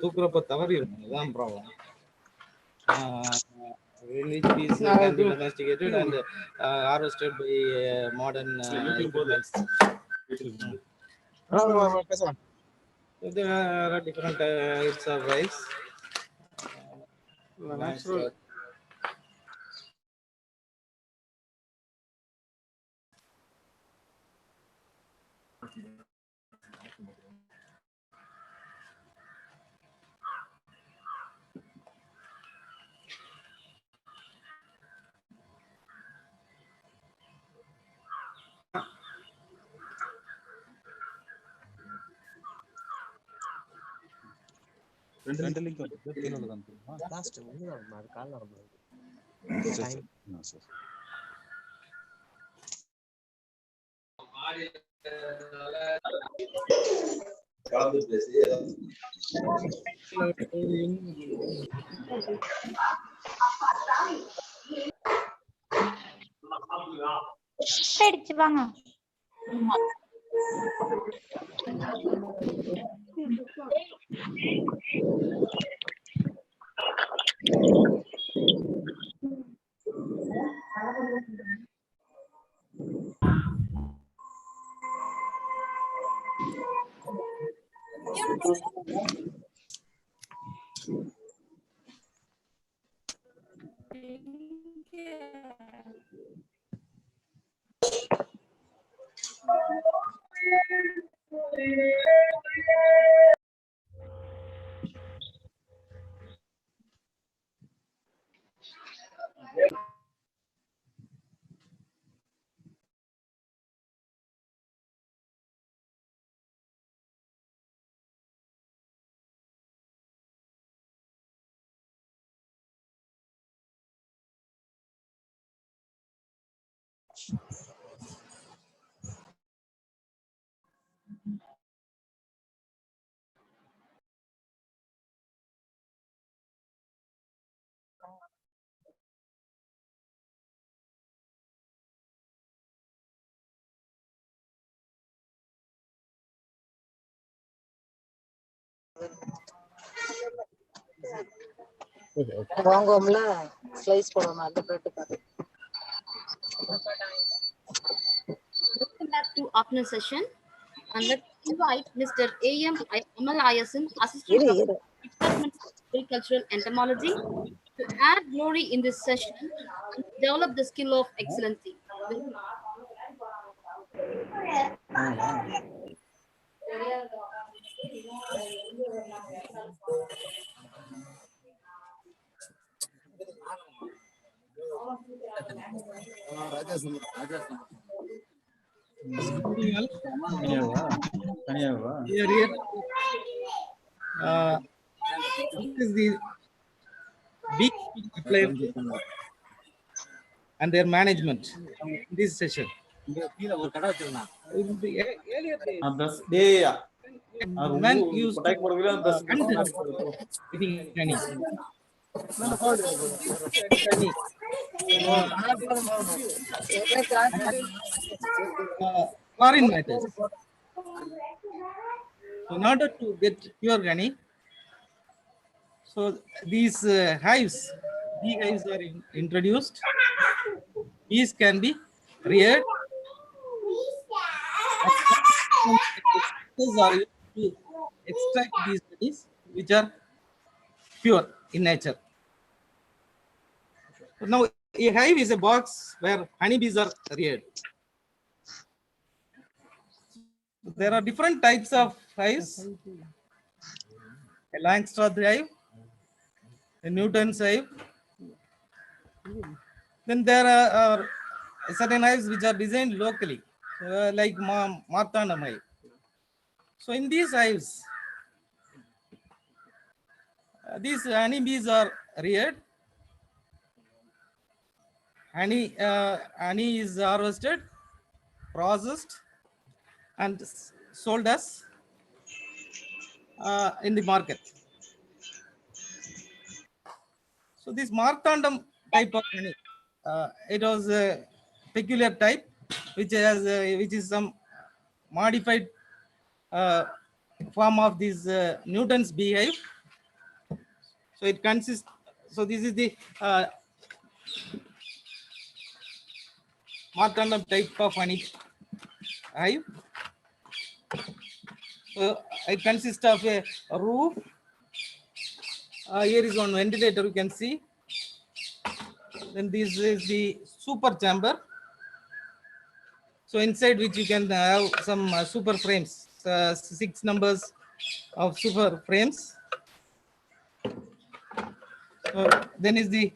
தூக்குறப்ப தவறி இருக்கும் problem. Which is can be domesticated and harvested by modern implements. There are different types of rice. Natural. ரெண்டு link வந்து கீழ உள்ளதான் தெரியுமா? லாஸ்ட் ஒண்ணுதான் அது கால்ல வரணும். சரி. சரி. அடிச்சு வாங்க. வாங்குவோம்ல ஸ்லைஸ் போடணும் அந்த பிரெட் பாரு. Welcome back to afternoon session, and let's invite Mr. A.M. Amal Ayasan, Assistant Professor of Department of Agricultural Entomology, to add glory in this session and develop the skill of excellency. This is the bee applied and their management in this session. Man used to foreign matters. In order to get pure honey, so these hives, bee hives are introduced. Bees can be reared. Are used to extract these honey which are pure in nature. So now a hive is a box where honeybees are reared. There are different types of hives. A Langstroth hive, a Newton's hive. Then there are certain hives which are designed locally, like Marthandam hive. So in these hives, these honeybees are reared. Honey is harvested, processed, and sold as in the market. So this Marthandam type of honey, it was a peculiar type which is some modified form of this Newton's beehive. So it consists. So this is the martandam type of honey hive. So it consists of a roof. Here is one ventilator, you can see. Then this is the super chamber. So inside which you can have some super frames, 6 numbers of super frames. Then is the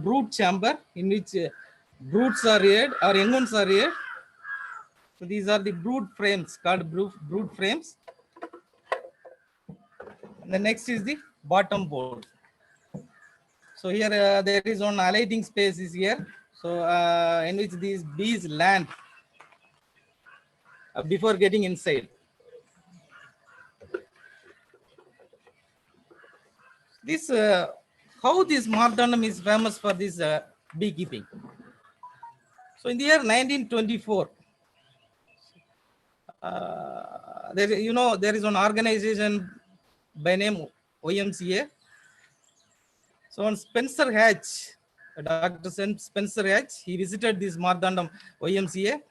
brood chamber in which broods are reared or young ones are reared. So these are the brood frames called brood frames. And the next is the bottom board. So here there is one alighting space is here. So in which these bees land before getting inside. This how this martyrdom is famous for this beekeeping. So in the year 1924, there there is an organization by name YMCA. So on Spencer Hatch, Dr. Spencer Hatch, he visited this Marthandam YMCA.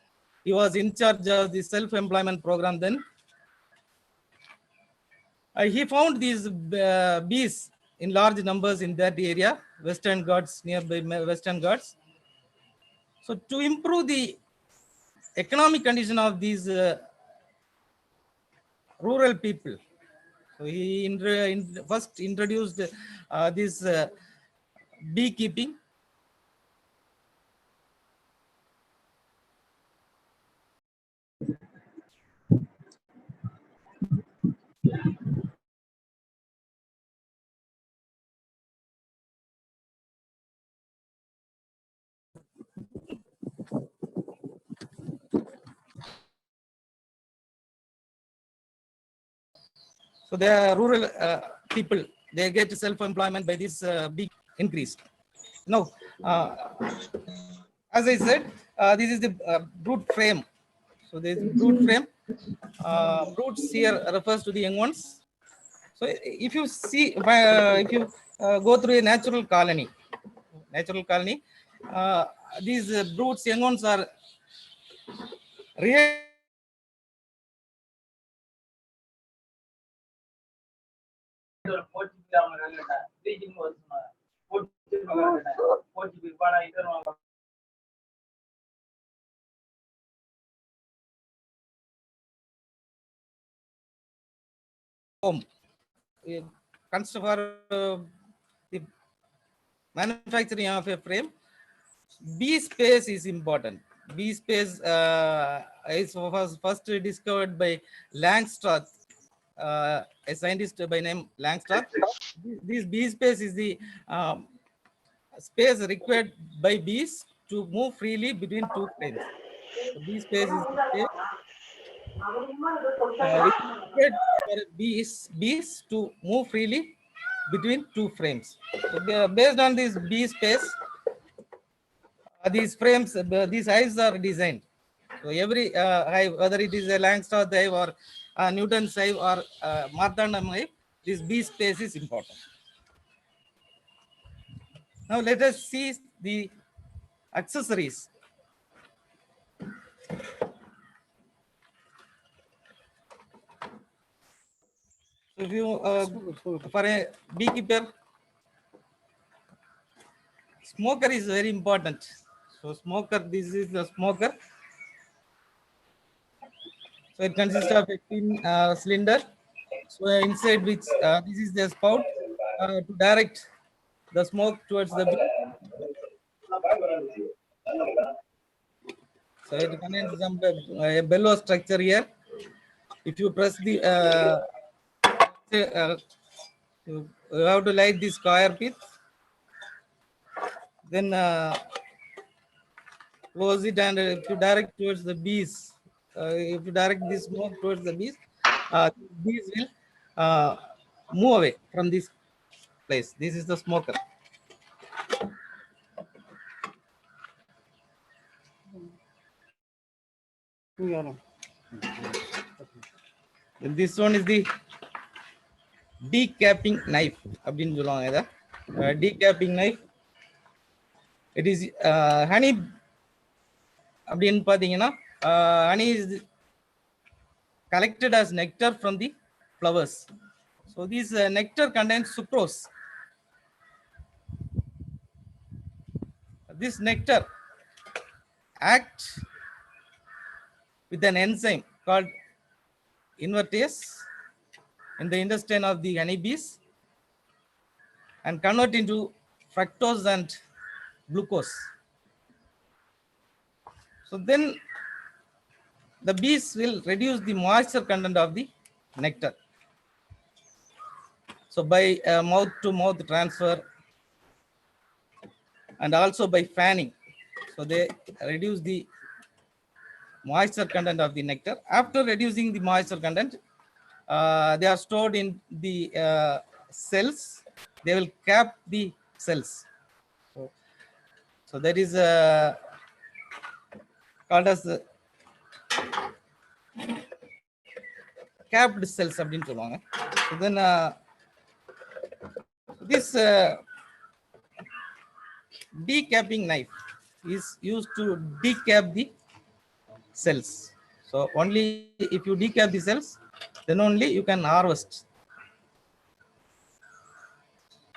He was in charge of the self-employment program then. He found these bees in large numbers in that area, Western Ghats, nearby Western Ghats. So to improve the economic condition of these rural people, so he first introduced this beekeeping. So the rural people, they get self-employment by this big increase. Now, as I said, this is the brood frame. So this brood frame, broods here refers to the young ones. So if you see, if you go through a natural colony, uh, these broods, young ones are reared. Home, for the manufacturing of a frame. Bee space is important. Bee space was first discovered by Langstrath, a scientist by name Langstrath. This bee space is the space required by bees to move freely between two frames. The bee space is the space it is required for bees to move freely between two frames. So based on this bee space, these frames, these hives are designed. So every hive, whether it is a Langstroth hive or Newton's hive or Marthandam hive, this bee space is important. Now let us see the accessories. So if you for a beekeeper, smoker is very important. So smoker, this is the smoker. So it consists of a thin cylinder. So inside which this is the spout to direct the smoke towards the bee. So it contains some a bellow structure here. If you press the you have to light this coir pith, then close it, and if you direct towards the bees, if you direct this smoke towards the bees, bees will move away from this place. This is the smoker. And this one is the decapping knife. அப்படின்னு சொல்லுவாங்க இதை. Decapping knife. It is honey. அப்படின்னு பார்த்தீங்கன்னா honey is collected as nectar from the flowers. So this nectar contains sucrose. This nectar acts with an enzyme called invertase in the intestine of the honeybees and convert into fructose and glucose. So then the bees will reduce the moisture content of the nectar. So by mouth to mouth transfer and also by fanning. So they reduce the moisture content of the nectar. After reducing the moisture content, they are stored in the cells. They will cap the cells. So that is called as capped cells. So then this decapping knife is used to decap the cells. So only if you decap the cells, then only you can harvest.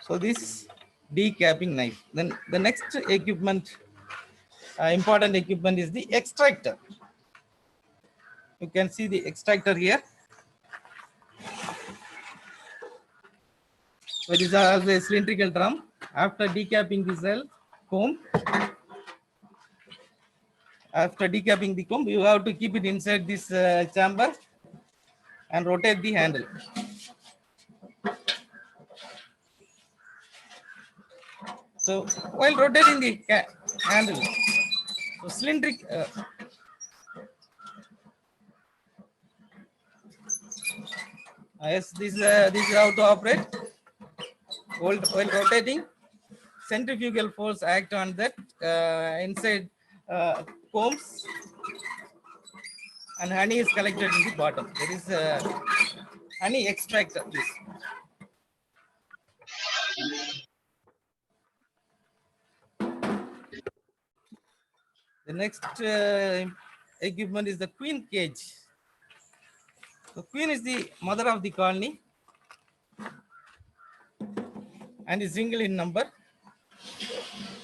So this decapping knife. Then the next equipment, important equipment, is the extractor. You can see the extractor here. So it is a cylindrical drum. After decapping the cell comb, you have to keep it inside this chamber and rotate the handle. So while rotating the handle, so cylindric yes, this is how to operate. While rotating, centrifugal force act on that inside combs, and honey is collected in the bottom. There is honey extractor. This. The next equipment is the queen cage. The queen is the mother of the colony and is single in number.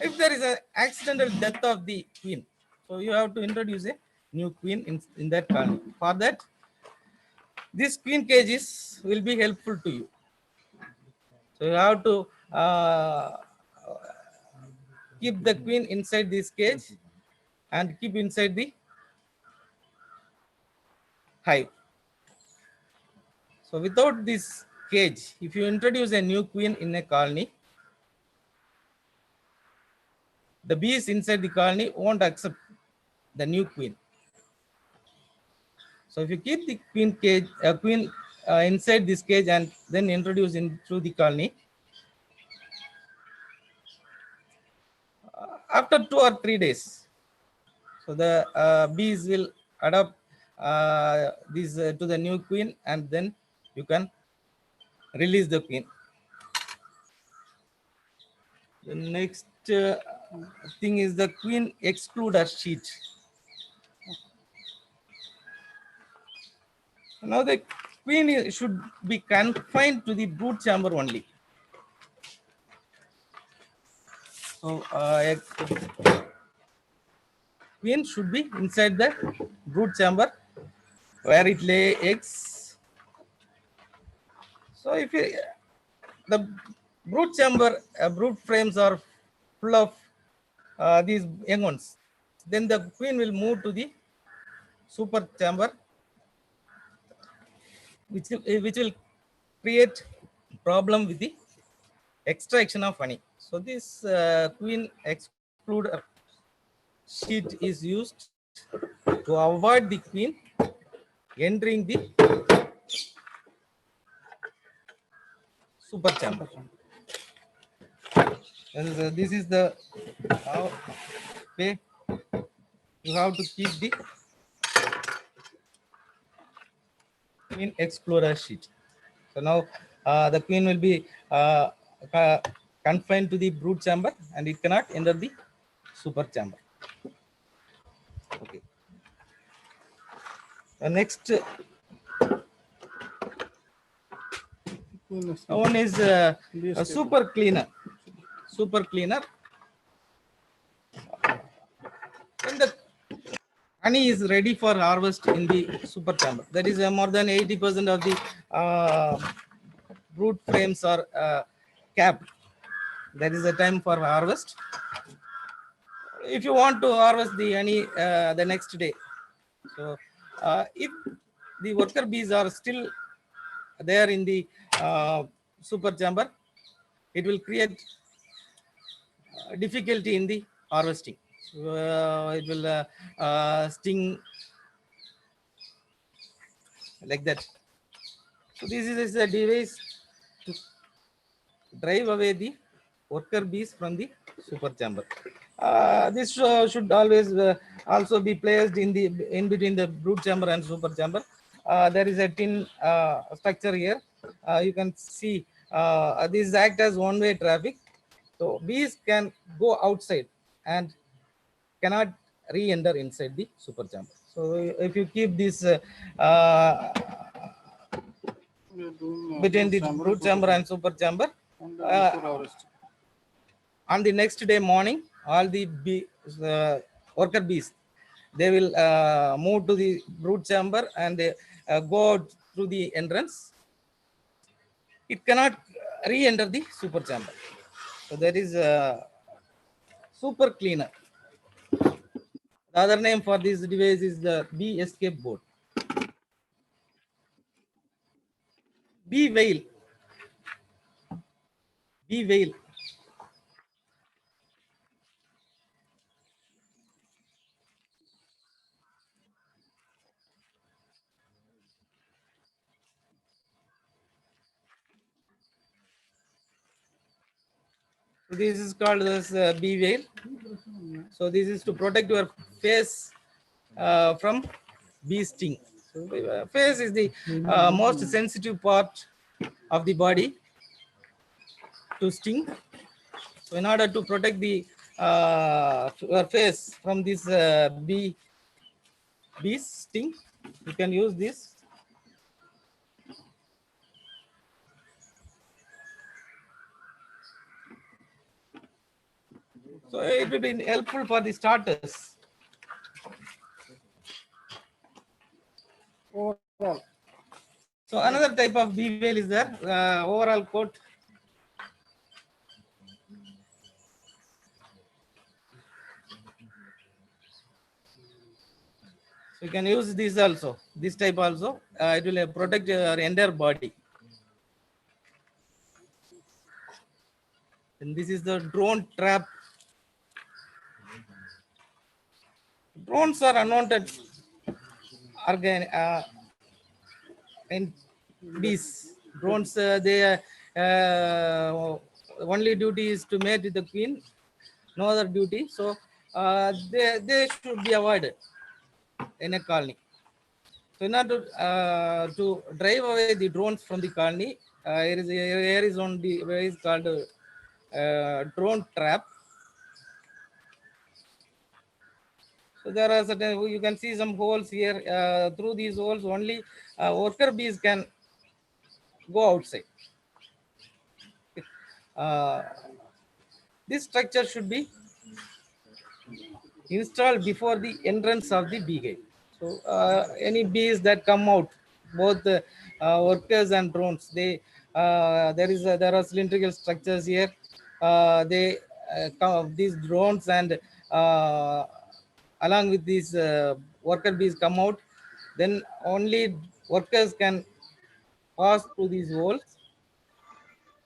If there is an accidental death of the queen, so you have to introduce a new queen in that colony. For that, this queen cages will be helpful to you. So you have to keep the queen inside this cage and keep inside the hive. So without this cage, if you introduce a new queen in a colony, the bees inside the colony won't accept the new queen. So if you keep the queen inside this cage and then introduce into the colony, after 2 or 3 days, so the bees will adapt this to the new queen, and then you can release the queen. The next thing is the queen excluder sheet. Now the queen should be confined to the brood chamber only. So queen should be inside the brood chamber where it lay eggs. So if the brood chamber, brood frames are full of these young ones, then the queen will move to the super chamber, which will create problem with the extraction of honey. So this queen excluder sheet is used to avoid the queen entering the super chamber. This is the way you have to keep the queen explorer sheet. So now the queen will be confined to the brood chamber and it cannot enter the super chamber. Okay. Next one is a super cleaner. Super cleaner. When the honey is ready for harvest in the super chamber, that is more than 80% of the brood frames are capped. That is the time for harvest. If you want to harvest the honey the next day, so if the worker bees are still there in the super chamber, it will create difficulty in the harvesting. It will sting like that. So this is a device to drive away the worker bees from the super chamber. This should always also be placed in between the brood chamber and super chamber. There is a tin structure here. You can see this act as one-way traffic. So bees can go outside and cannot re-enter inside the super chamber. So if you keep this between the brood chamber and super chamber, on the next day morning, all the worker bees, they will move to the brood chamber and they go out through the entrance. It cannot re-enter the super chamber. So there is a super cleaner. The other name for this device is the bee escape board. Bee veil. Bee veil. So this is called as bee veil. So this is to protect your face from bee sting. So face is the most sensitive part of the body to sting. So in order to protect the your face from this bee sting, you can use this. So it will be helpful for the starters. Overall. So another type of bee veil is there, overall coat. So you can use this also, this type also. It will protect your entire body. And this is the drone trap. Drones are unwanted in bees. Drones, they only duty is to mate with the queen, no other duty. So they should be avoided in a colony. So in order to drive away the drones from the colony, here is on the way is called drone trap. So there are certain, you can see some holes here. Through these holes, only worker bees can go outside. This structure should be installed before the entrance of the bee hive. So any bees that come out, both workers and drones, they there are cylindrical structures here. They come, these drones and along with these worker bees come out. Then only workers can pass through these holes.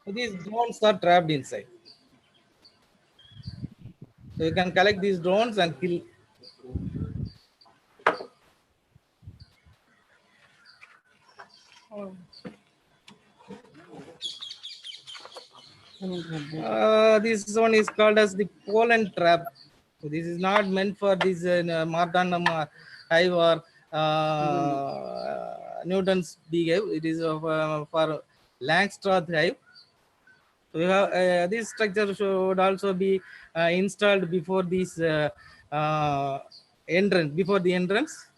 So these drones are trapped inside. So you can collect these drones and kill. This one is called as the pollen trap. So this is not meant for this Martandam hive or Newton's beehive. It is for Langstroth hive. So we have this structure should also be installed before this entrance, before the entrance,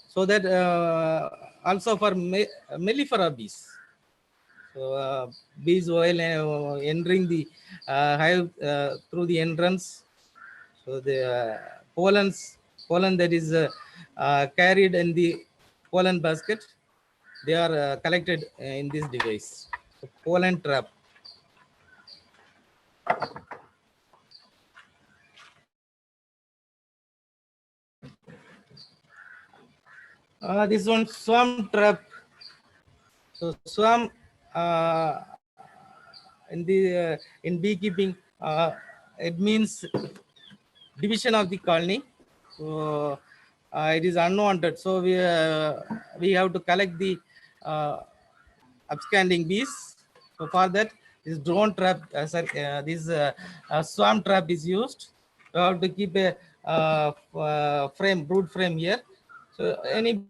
so that also for mellifera bees. So bees while entering the hive through the entrance, so the pollen that is carried in the pollen basket, they are collected in this device. So pollen trap. This one swarm trap. So swarm in beekeeping, it means division of the colony. So it is unwanted. So we have to collect the absconding bees. So for that, this drone trap, this swarm trap is used. We have to keep a frame, brood frame here. So any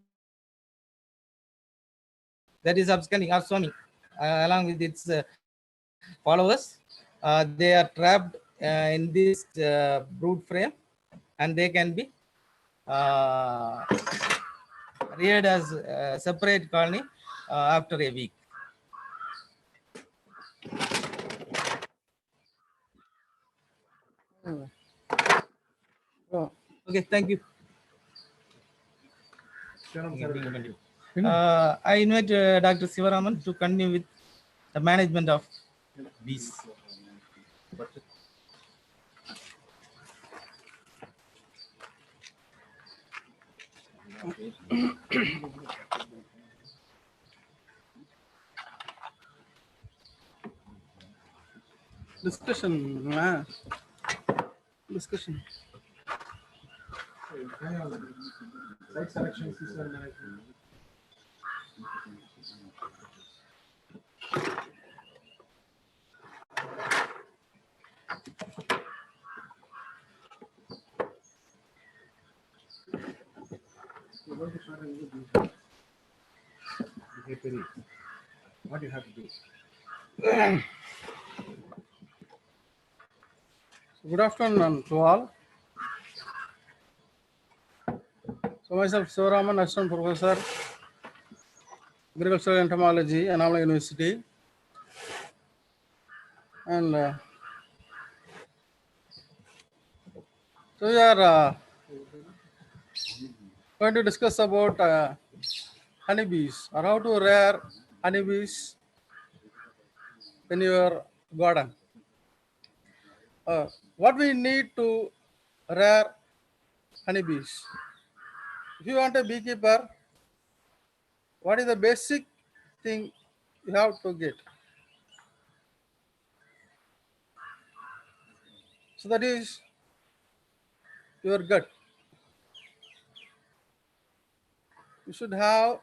that is absconding or swarming along with its followers, they are trapped in this brood frame, and they can be reared as a separate colony after a week. Okay, thank you. I invite Dr. Sivaraman to continue with the management of bees. Discussion. Discussion. Site selection, system management. You're going to start a new business. What you have to do? Good afternoon to all. So myself, Sivaraman, Assistant Professor, Agricultural Entomology, Annamalai University, and so we are going to discuss about honeybees, or how to rear honeybees in your garden. What we need to rear honeybees. If you want a beekeeper, what is the basic thing you have to get? So that is your gut. You should have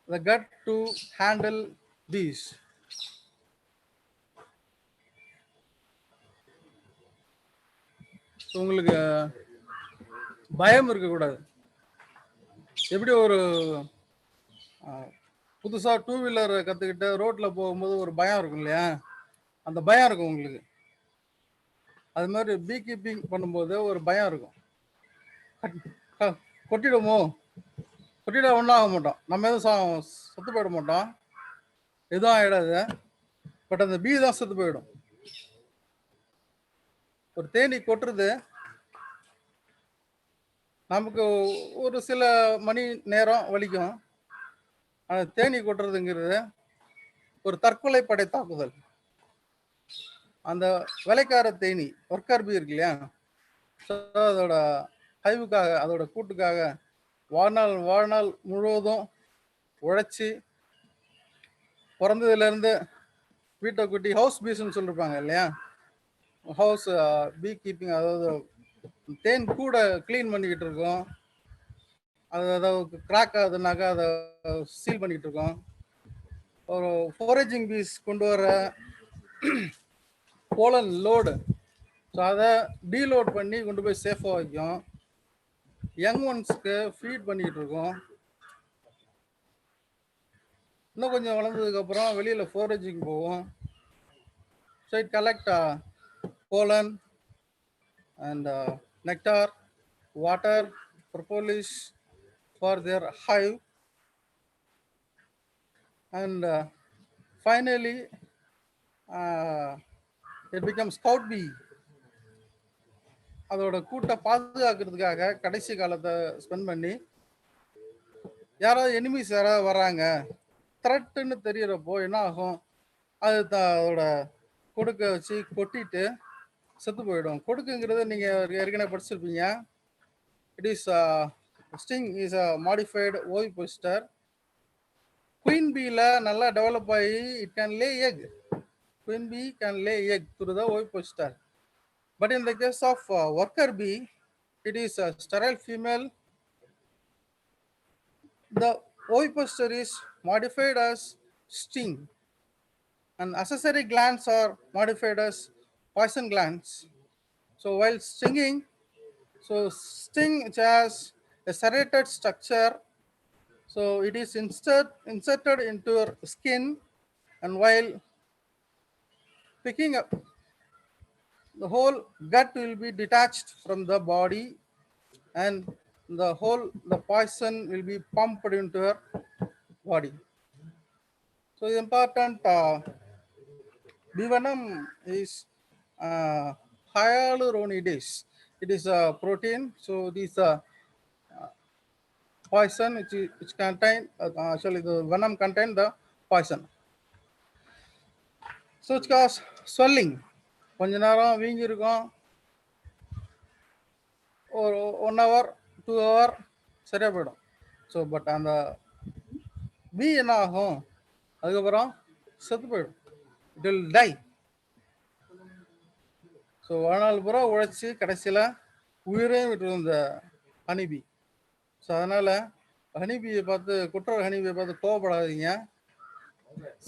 the gut to handle bees. So உங்களுக்கு பயம் இருக்கக்கூடாது. எப்படி ஒரு புதுசாக two wheeler கற்றுக்கிட்டு ரோட்டில் போகும்போது ஒரு பயம் இருக்கும் இல்லையா, அந்த பயம் இருக்கும் உங்களுக்கு. அது மாதிரி பீ கீப்பிங் பண்ணும்போது ஒரு பயம் இருக்கும். கொட்டிடுமோ, கொட்டிட ஒன்றும் ஆக மாட்டோம், நம்ம எதுவும் செத்து போயிட மாட்டோம், எதுவும் ஆகிடாது. பட் அந்த பீ தான் செத்து போயிடும். ஒரு தேனி கொட்டுறது நமக்கு ஒரு சில மணி நேரம் வலிக்கும். ஆனால் தேனி கொட்டுறதுங்கிறது ஒரு தற்கொலை படை தாக்குதல். அந்த வேலைக்கார தேனி, ஒர்க்கர் பீ இருக்கு இல்லையா, அதோட ஹைவுக்காக, அதோட கூட்டுக்காக வாழ்நாள் முழுவதும் உழைச்சி பிறந்ததுலேருந்து வீட்டை குட்டி ஹவுஸ் பீஸ்ன்னு சொல்லியிருப்பாங்க இல்லையா, ஹவுஸ் பீ கீப்பிங், அதாவது தேன் கூட க்ளீன் பண்ணிக்கிட்டு இருக்கோம். அது அதாவது கிராக் ஆகுதுனாக்கா அதை சீல் பண்ணிக்கிட்டு இருக்கோம். ஒரு ஃபோரேஜிங் பீஸ் கொண்டு வர போலன் லோடு, ஸோ அதை டீலோட் பண்ணி கொண்டு போய் சேஃபாக வைக்கும். யங் ஒன்ஸ்க்கு ஃபீட் பண்ணிக்கிட்டு இருக்கோம். இன்னும் கொஞ்சம் வளர்ந்ததுக்கப்புறம் வெளியில் ஃபோரேஜிங் போகும். So it collect pollen and nectar, water, propolis for their hive, and finally it becomes scout bee. அதோட கூட்டை பாதுகாக்கிறதுக்காக கடைசி காலத்தை ஸ்பெண்ட் பண்ணி யாராவது எனிமீஸ் யாராவது வராங்க த்ரெட்டுன்னு தெரியறப்போ என்ன ஆகும், அது அதோட கொடுக்க வச்சு கொட்டிட்டு செத்து போயிடும். கொடுக்குங்கிறது நீங்கள் ஏற்கனவே படிச்சிருப்பீங்க. It is sting is a modified ovipositor. Queen பீல நல்லா டெவலப் ஆகி it can lay egg. Queen bee can lay egg through the ovipositor. But in the case of worker bee, it is a sterile female. The ovipositor is modified as sting, and accessory glands are modified as poison glands. So while stinging, so sting which has a serrated structure, so it is inserted into your skin, and while picking up, the whole gut will be detached from the body, and the poison will be pumped into her body. So the important bee venom is hyaluronidase. It is a protein. So this poison which contain actually the venom contain the poison. So it cause swelling. கொஞ்ச நேரம் வீங்கி இருக்கும், ஒரு 1 hour 2 hour சரியா போயிடும். So but அந்த பீ என்ன ஆகும், அதுக்கப்புறம் செத்து போயிடும். It will tie. ஸோ வாழ்நாள் பூரா உழைச்சி கடைசியில் உயிரையும் விட்டுரும் இந்த ஹனிபி. ஸோ அதனால் ஹனிபியை பார்த்து குற்ற ஹனிபியை பார்த்து கோவப்படாதீங்க.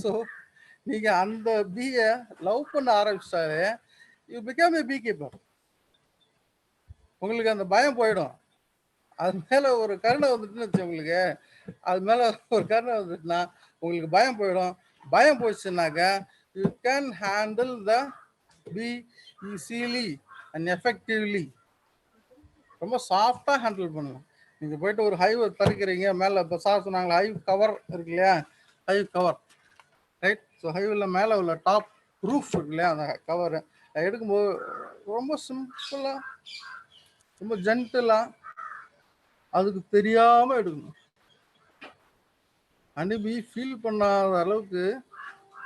ஸோ நீங்கள் அந்த பீயை லவ் பண்ண ஆரம்பிச்சிட்டாலே you become a beekeeper. உங்களுக்கு அந்த பயம் போயிடும். அது மேலே ஒரு கருணை வந்துட்டுன்னு வச்சு, உங்களுக்கு அது மேலே ஒரு கருணை வந்துட்டுனா உங்களுக்கு பயம் போயிடும். பயம் போயிடுச்சுனாக்க you can handle the bee easily and effectively. ரொம்ப சாஃப்டாக ஹேண்டில் பண்ணலாம். நீங்கள் போயிட்டு ஒரு ஹைவ் பறிக்கிறீங்க, மேலே இப்போ சார் சொன்னாங்களா ஹைவ் கவர் இருக்கு இல்லையா, ஹைவ் கவர் ரைட். ஸோ ஹைவில் மேலே உள்ள டாப் ரூஃப் இருக்கு இல்லையா, அந்த கவர் எடுக்கும்போது ரொம்ப சிம்பிளாக ரொம்ப ஜென்டிலாக அதுக்கு தெரியாமல் எடுக்கணும். அனுப்பி ஃபீல் பண்ணாத அளவுக்கு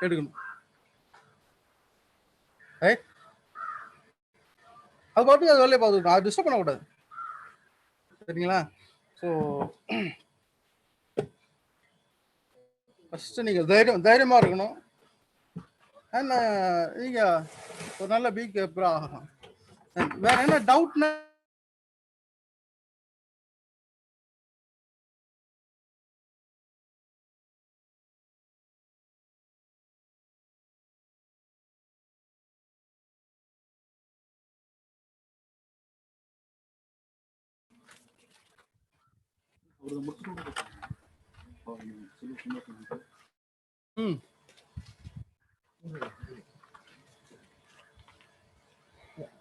எடுக்கணும். ரைட். அது பாட்டுக்கு அது வேலையை பார்த்துக்கணும், அது டிஸ்டர்ப் பண்ணக்கூடாது. சரிங்களா? ஸோ ஃபஸ்ட்டு நீங்கள் தைரியமாக இருக்கணும். அண்ட் நீங்கள் ஒரு நல்ல பீ கீப்பராக ஆகலாம். வேற என்ன டவுட்னா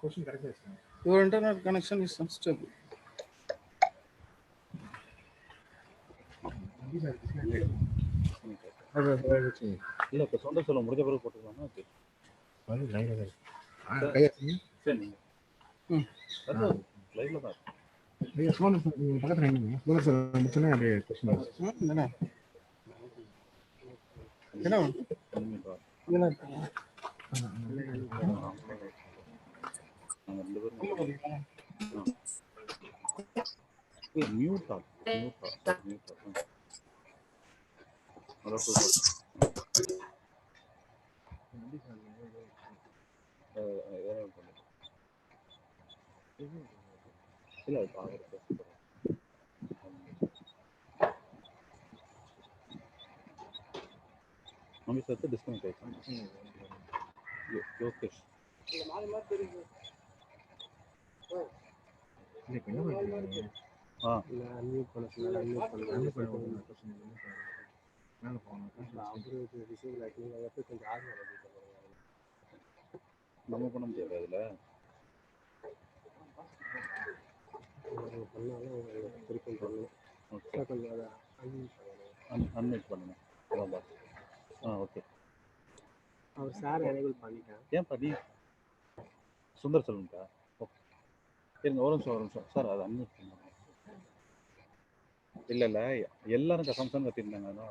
Question correct. your internet connection is unstable. இல்லை இப்போ சொந்த சொல்ல முடிஞ்ச பிறகு போட்டுக்கலாமா? சரி, லைவ்ல தான் பக்கத்தில் முடிச்சோன்னே அப்படியே கொஸ்டின் மியூட் இல்லை நம்ம சேர்த்து டிஸ்கனெக்ட் ஆயிடுச்சு. லோகேஷ் நம்ம பண்ண முடியாது அதுல அன்மியூட் பண்ணுங்க. ஓகே அவர் சார் எனேபிள் பண்ணிட்டேன். ஏன் பண்ணி சுந்தர் சொல்லுங்கக்கா. இருங்க ஒரு நிமிஷம் சார் அது அன்மியூட் பண்ணுங்க. இல்லை எல்லாரும் கசம்சம் கத்திருந்தாங்க.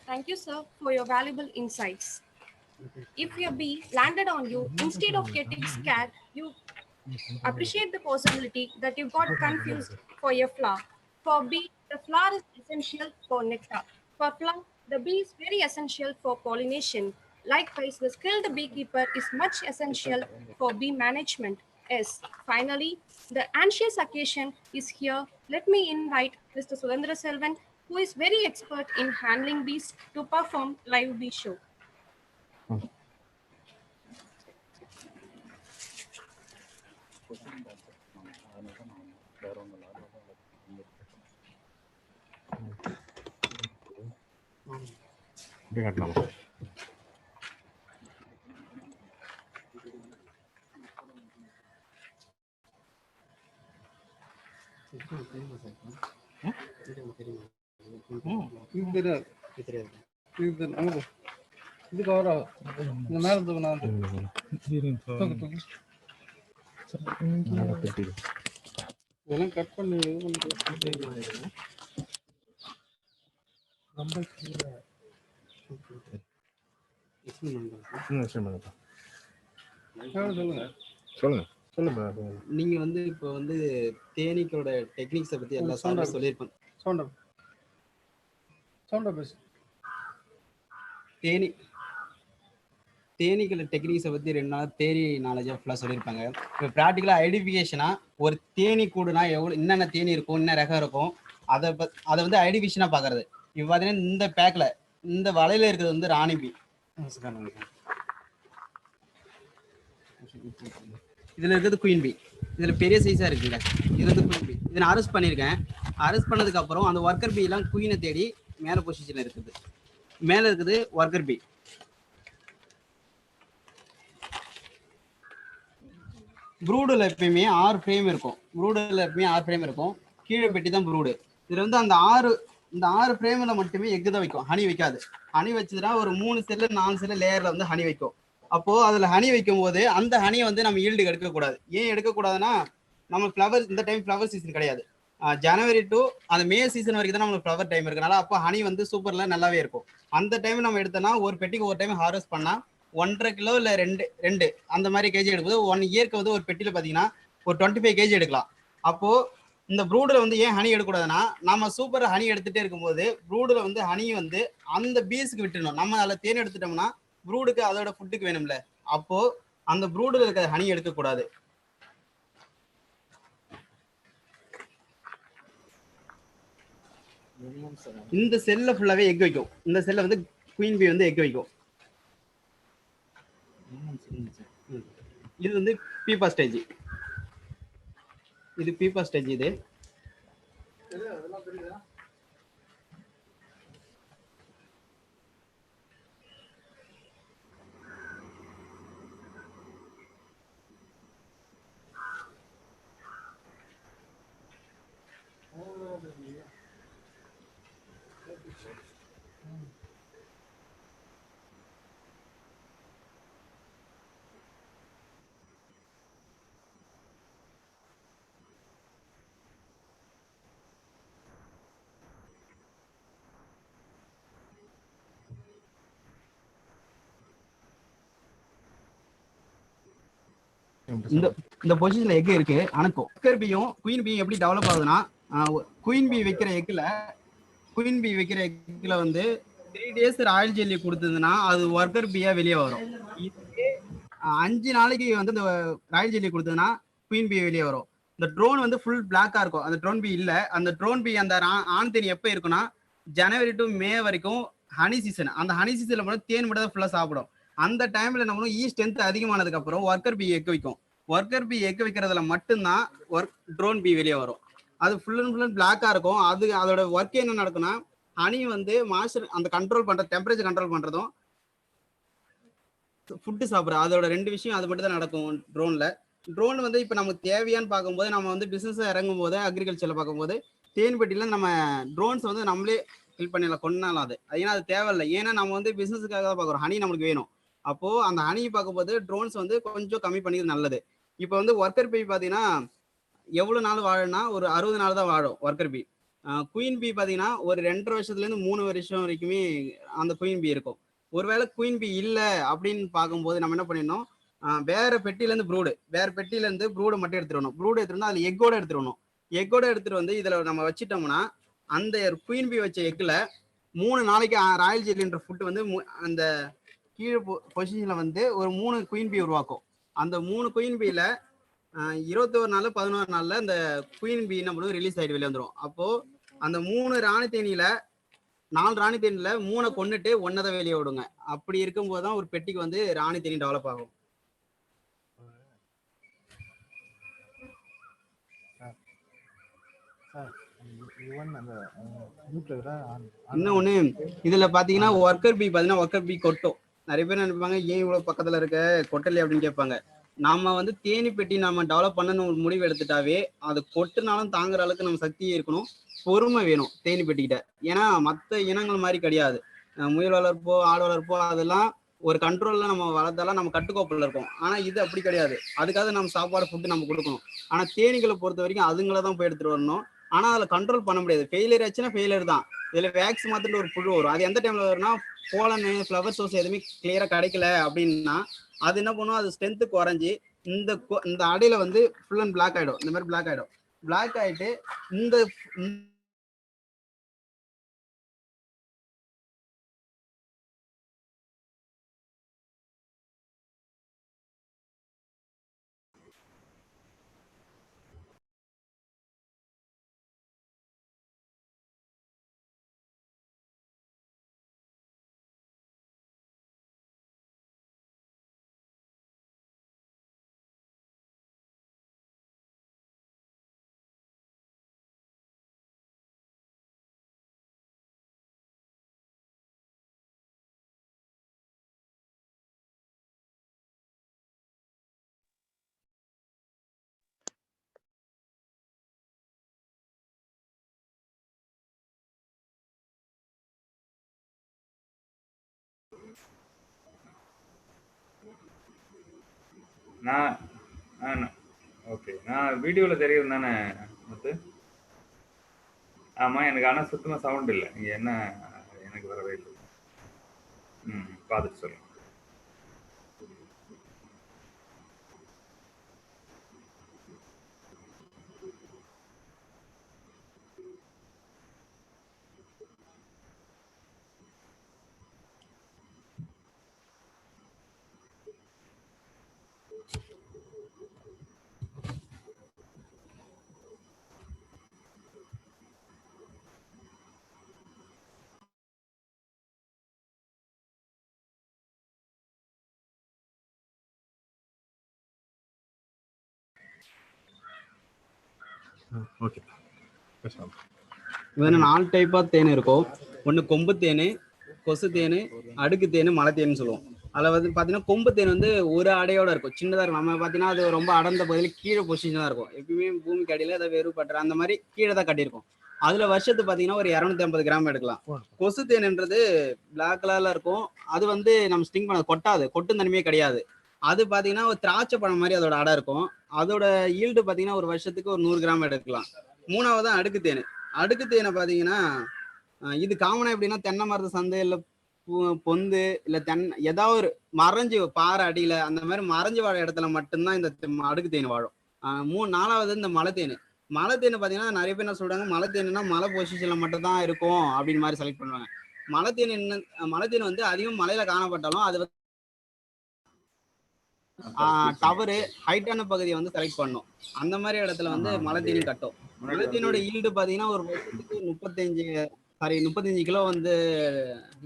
Thank you, sir, for your valuable insights. If your bee landed on you, instead of getting scared, you appreciate the possibility that you got confused for your flower. For bee, the flower is essential for nectar. For flower, the bee is very essential for pollination. Likewise, the skilled beekeeper is much essential for bee management. Yes, finally, the anxious occasion is here. Let me invite Mr. Surendra Selvan, who is very expert in handling bees, to perform live bee show. இதுக்கு வர இந்த மேல தூக்குனா இதெல்லாம் cut பண்ணி சொல்லுங்க. நீங்க வந்து இப்போ வந்து தேனீக்களோட டெக்னிக்ஸை பத்தி எல்லாம் சொல்லியிருப்பேன். தேனீக்களோட டெக்னிக்ஸை பத்தி 2 நாள் தேரி நாலேஜா ஃபுல்லாக சொல்லியிருப்பாங்க. இப்போ ப்ராக்டிக்கலாக ஐடென்டிஃபிகேஷனா ஒரு தேனி கூடுனா என்னென்ன தேனி இருக்கும், என்ன ரகம் இருக்கும், அதை வந்து ஐடென்டிஃபிகேஷனா பார்க்கறது. இப்போ பார்த்தீங்கன்னா இந்த பேக்ல இந்த வலையில இருக்கிறது வந்து ராணிபி. இதுல இருக்கிறது குயின் பி. இதுல பெரிய சைஸா இருக்குல்ல, இது வந்து குயின் பி. இதை நான் அரெஸ்ட் பண்ணியிருக்கேன். அரெஸ்ட் பண்ணதுக்கு அப்புறம் அந்த ஒர்க்கர் பி எல்லாம் குயினை தேடி மேல பொசிஷன்ல இருக்குது. மேல இருக்குது ஒர்க்கர் பி. ப்ரூடுல எப்பயுமே 6 ஃப்ரேம் இருக்கும். கீழே பெட்டி தான் ப்ரூடு. இதுல வந்து அந்த 6 ஃப்ரேம்ல மட்டுமே எக்கு தான் வைக்கும், ஹனி வைக்காது. ஹனி வச்சதுன்னா ஒரு 3 செல்லு 4 செல்லு லேயர்ல வந்து ஹனி வைக்கும். அப்போ அதுல ஹனி வைக்கும் போது அந்த ஹனியை வந்து நம்ம ஈல்டு எடுக்கக்கூடாது. ஏன் எடுக்கக்கூடாதுன்னா, நம்ம ஃப்ளவர் இந்த டைம் ஃப்ளவர் சீசன் கிடையாது. ஜனவரி டு அந்த மே சீசன் வரைக்கும் தான் நம்மளுக்கு ஃப்ளவர் டைம் இருக்கனால அப்போ ஹனி வந்து சூப்பர்ல நல்லாவே இருக்கும். அந்த டைம் நம்ம எடுத்தோம்னா ஒரு பெட்டிக்கு ஒரு டைம் ஹார்வெஸ்ட் பண்ணா 1.5 கிலோ இல்லை 2 அந்த மாதிரி கேஜி எடுக்கும்போது 1 இயர்க்கு வந்து ஒரு பெட்டியில பார்த்தீங்கன்னா ஒரு 25 கேஜி எடுக்கலாம். அப்போ இந்த ப்ரூடில் வந்து ஏன் ஹனி எடுக்கக்கூடாதுன்னா, நம்ம சூப்பர் ஹனி எடுத்துகிட்டே இருக்கும்போது ப்ரூடில் வந்து ஹனி வந்து அந்த பீஸுக்கு விட்டுடணும். நம்ம அதில் தேன் எடுத்துட்டோம்னா ப்ரூடுக்கு அதோட ஃபுட்டுக்கு வேணும்ல, அப்போ அந்த ப்ரூடில் இருக்கிற ஹனி எடுக்கக்கூடாது. இந்த செல்ல ஃபுல்லாவே எக் வைக்கும். இந்த செல்ல வந்து குயின் பீ வந்து எக் வைக்கும். இது வந்து பீப்பா ஸ்டேஜ். இது பீப்பா ஸ்டேஜ். இது இந்த பொசிஷன்ல எக் இருக்கு. ஆனா ஒர்க்கர் பீயும் குயின் பீயும் எப்படி டெவலப் ஆகுதுன்னா, குயின் பீ வைக்கிற எக்ல வந்து 3 days ராயல் ஜெல்லி கொடுத்ததுன்னா அது ஒர்க்கர் பீயா வெளியே வரும். 5 நாளைக்கு வந்து இந்த ராயல் ஜெல்லி கொடுத்ததுன்னா குயின் பீ வெளியே வரும். இந்த ட்ரோன் வந்து ஃபுல் பிளாக்கா இருக்கும். அந்த ட்ரோன் பீ இல்ல. அந்த ட்ரோன் பீ அந்த ஆண் தேனி எப்ப இருக்குன்னா ஜனவரி டு மே வரைக்கும் ஹனி சீசன். அந்த ஹனி சீசன்ல மட்டும் தேன் மட்டும் தான் ஃபுல்லா சாப்பிடும். அந்த டைம்ல நம்ம ஈ ஸ்ட்ரென்த் அதிகமானதுக்கு அப்புறம் ஒர்க்கர் பீ எக் வைக்கும். ஒர்க்கர் பி எக் வைக்கிறதுல மட்டும்தான் ட்ரோன் பி வெளியே வரும். அது ஃபுல் அண்ட் ஃபுல் பிளாக்கா இருக்கும். அதோட ஒர்க் என்ன நடக்கும்னா ஹனி வந்து மாஸ்டர் அந்த கண்ட்ரோல் பண்ற டெம்பரேச்சர் கண்ட்ரோல் பண்றதும் ஃபுட்டு சாப்பிட்றது அதோட 2 விஷயம் அது மட்டும் தான் நடக்கும் ட்ரோன்ல. ட்ரோன் வந்து இப்போ நமக்கு தேவையான்னு பார்க்கும்போது நம்ம வந்து பிசினஸ் இறங்கும் போது அக்ரிகல்ச்சர்ல பார்க்கும்போது தேன்பெட்டியில நம்ம ட்ரோன்ஸ் வந்து நம்மளே ஃபில் பண்ணிடலாம் கொண்டாலாம். அது ஏன்னா அது தேவையில்லை. ஏன்னா நம்ம வந்து பிசினஸுக்காக தான் பார்க்குறோம். ஹனி நம்மளுக்கு வேணும். அப்போ அந்த ஹனியை பார்க்கும்போது ட்ரோன்ஸ் வந்து கொஞ்சம் கம்மி பண்ணிக்கிறது நல்லது. இப்போ வந்து ஒர்க்கர் பி பார்த்தீங்கன்னா எவ்வளவு நாள் வாழனா ஒரு 60 நாள் தான் வாழும் ஒர்க்கர் பி. குயின் பி பார்த்தீங்கன்னா ஒரு 2.5 வருஷத்துலேருந்து 3 வருஷம் வரைக்குமே அந்த குயின் பி இருக்கும். ஒருவேளை குயின் பி இல்லை அப்படின்னு பார்க்கும்போது நம்ம என்ன பண்ணிடணும், வேற பெட்டியிலேருந்து ப்ரூடை மட்டும் எடுத்துடணும். ப்ரூட் எடுத்துருந்தா அதில் எக்கோட எடுத்துடணும். எக்கோட எடுத்துட்டு வந்து இதில் நம்ம வச்சிட்டோம்னா அந்த குயின் பி வச்ச எக்கில் 3 நாளைக்கு ராயல் ஜெல்லின்ற ஃபுட் வந்து அந்த கீழே பொசிஷனில் வந்து ஒரு 3 குயின் பி உருவாக்கும். அந்த 3 குயின் பியில் 21 நாள் 11 நாள்ல இந்த குயின் பி நம்மளும் ரிலீஸ் ஆகிட்டு வெளியே வந்துடும். அப்போ அந்த 3 ராணி தேனியில 4 ராணி தேனியில 3 கொண்டுட்டு 1 தான் வெளியே விடுங்க. அப்படி இருக்கும்போது தான் ஒரு பெட்டிக்கு வந்து ராணி தேனி டெவலப் ஆகும். இன்னொன்னு இதுல பாத்தீங்கன்னா ஒர்க்கர் பி கொட்டும். நிறைய பேர் நினைப்பாங்க ஏன் இவ்வளவு பக்கத்துல இருக்க கொட்டலை அப்படின்னு கேட்பாங்க. நாம வந்து தேனி பெட்டி நம்ம டெவலப் பண்ணணும் ஒரு முடிவு எடுத்துட்டாவே அது கொட்டுனாலும் தாங்குற அளவுக்கு நம்ம சக்தி இருக்கணும், பொறுமை வேணும் தேனி பெட்டிக்கிட்ட. ஏன்னா மற்ற இனங்கள் மாதிரி கிடையாது. முயல் வளர்ப்போ ஆடு வளர்ப்போ அதெல்லாம் ஒரு கண்ட்ரோல்ல நம்ம வளர்த்தாலும் நம்ம கட்டுக்கோப்பில் இருக்கும். ஆனா இது அப்படி கிடையாது. அதுக்காக நம்ம சாப்பாடு ஃபுட்டு நம்ம கொடுக்கணும். ஆனா தேனிகளை பொறுத்த வரைக்கும் அதுங்களை தான் போய் எடுத்துட்டு வரணும். ஆனா அதுல கண்ட்ரோல் பண்ண முடியாது. ஃபெயிலியர் ஆச்சுன்னா ஃபெயிலியர் தான். இதுல வேக்ஸ் மாத்திட்டு ஒரு புழு வரும். அது எந்த டைம்ல வரும்னா போலன் ஃப்ளவர் சோர்ஸ் எதுவுமே கிளியரா கிடைக்கல அப்படின்னா அது என்ன பண்ணும், அது ஸ்ட்ரென்த்து குறைஞ்சி இந்த அடையில வந்து ஃபுல் அண்ட் பிளாக் ஆயிடும். இந்த மாதிரி பிளாக் ஆயிடும். பிளாக் ஆயிட்டு இந்த நான் ஓகே, நான் வீடியோவில் தெரியும் தானே முத்து? ஆமாம், எனக்கு ஆனால் சுத்தமாக சவுண்ட் இல்லை. இங்கே என்ன எனக்கு வரவே இல்லை. பார்த்துட்டு சொல்லுங்கள். ஓகே. இதில் 4 டைப்பா தேன் இருக்கும். ஒன்று கொம்பு தேன், கொசு தேன், அடுக்கு தேன், மலை தேன்னு சொல்லுவோம். அதில் வந்து பார்த்தீங்கன்னா கொம்பு தேன் வந்து ஒரு அடையோட இருக்கும், சின்னதாக இருக்கும். நம்ம பார்த்தீங்கன்னா அது ரொம்ப அடர்ந்த பகுதியில் கீழே பொசிஷனாக இருக்கும். எப்பயுமே பூமிக்கு அடியில் அதை வெறுப்பட்டுற அந்த மாதிரி கீழே தான் கட்டியிருக்கும். அதில் வருஷத்துக்கு பார்த்தீங்கன்னா ஒரு 250 கிராம் எடுக்கலாம். கொசு தேன்ன்றது பிளாக் கலரில் இருக்கும். அது வந்து நம்ம ஸ்டிங் பண்ண கொட்டும் தன்மையே கிடையாது. அது பார்த்தீங்கன்னா ஒரு திராட்சை பழம் மாதிரி அதோட அடை இருக்கும். அதோட ஈல்டு பார்த்தீங்கன்னா ஒரு வருஷத்துக்கு ஒரு 100 கிராம் எடுக்கலாம். 3வது தான் அடுக்கு தேன். அடுக்கு தேனை பார்த்தீங்கன்னா இது காமனாக எப்படின்னா தென்னை மரத்து சந்தை இல்லை பொந்து இல்லை ஏதாவது ஒரு மறைஞ்சு பாறை அடியில் அந்த மாதிரி மறைஞ்சு வாழ இடத்துல மட்டும்தான் இந்த அடுக்கு தேன் வாழும். 4வது இந்த மலை தேன். மலை தேன் பார்த்தீங்கன்னா நிறைய பேர் என்ன சொல்றாங்க, மலை தேன்னா மலை பொசிஷன்ல மட்டும் தான் இருக்கும் அப்படின்னு மாதிரி செலக்ட் பண்ணுவாங்க. மலை தேன் வந்து அதிகம் மலையில காணப்பட்டாலும் அது டவரு ஹைட்டான பகுதியை வந்து செலக்ட் பண்ணும். அந்த மாதிரி இடத்துல வந்து மலை தேனி கட்டும். மலை தேனோட ஈல்டு பார்த்தீங்கன்னா ஒரு வருஷத்துக்கு 35 கிலோ வந்து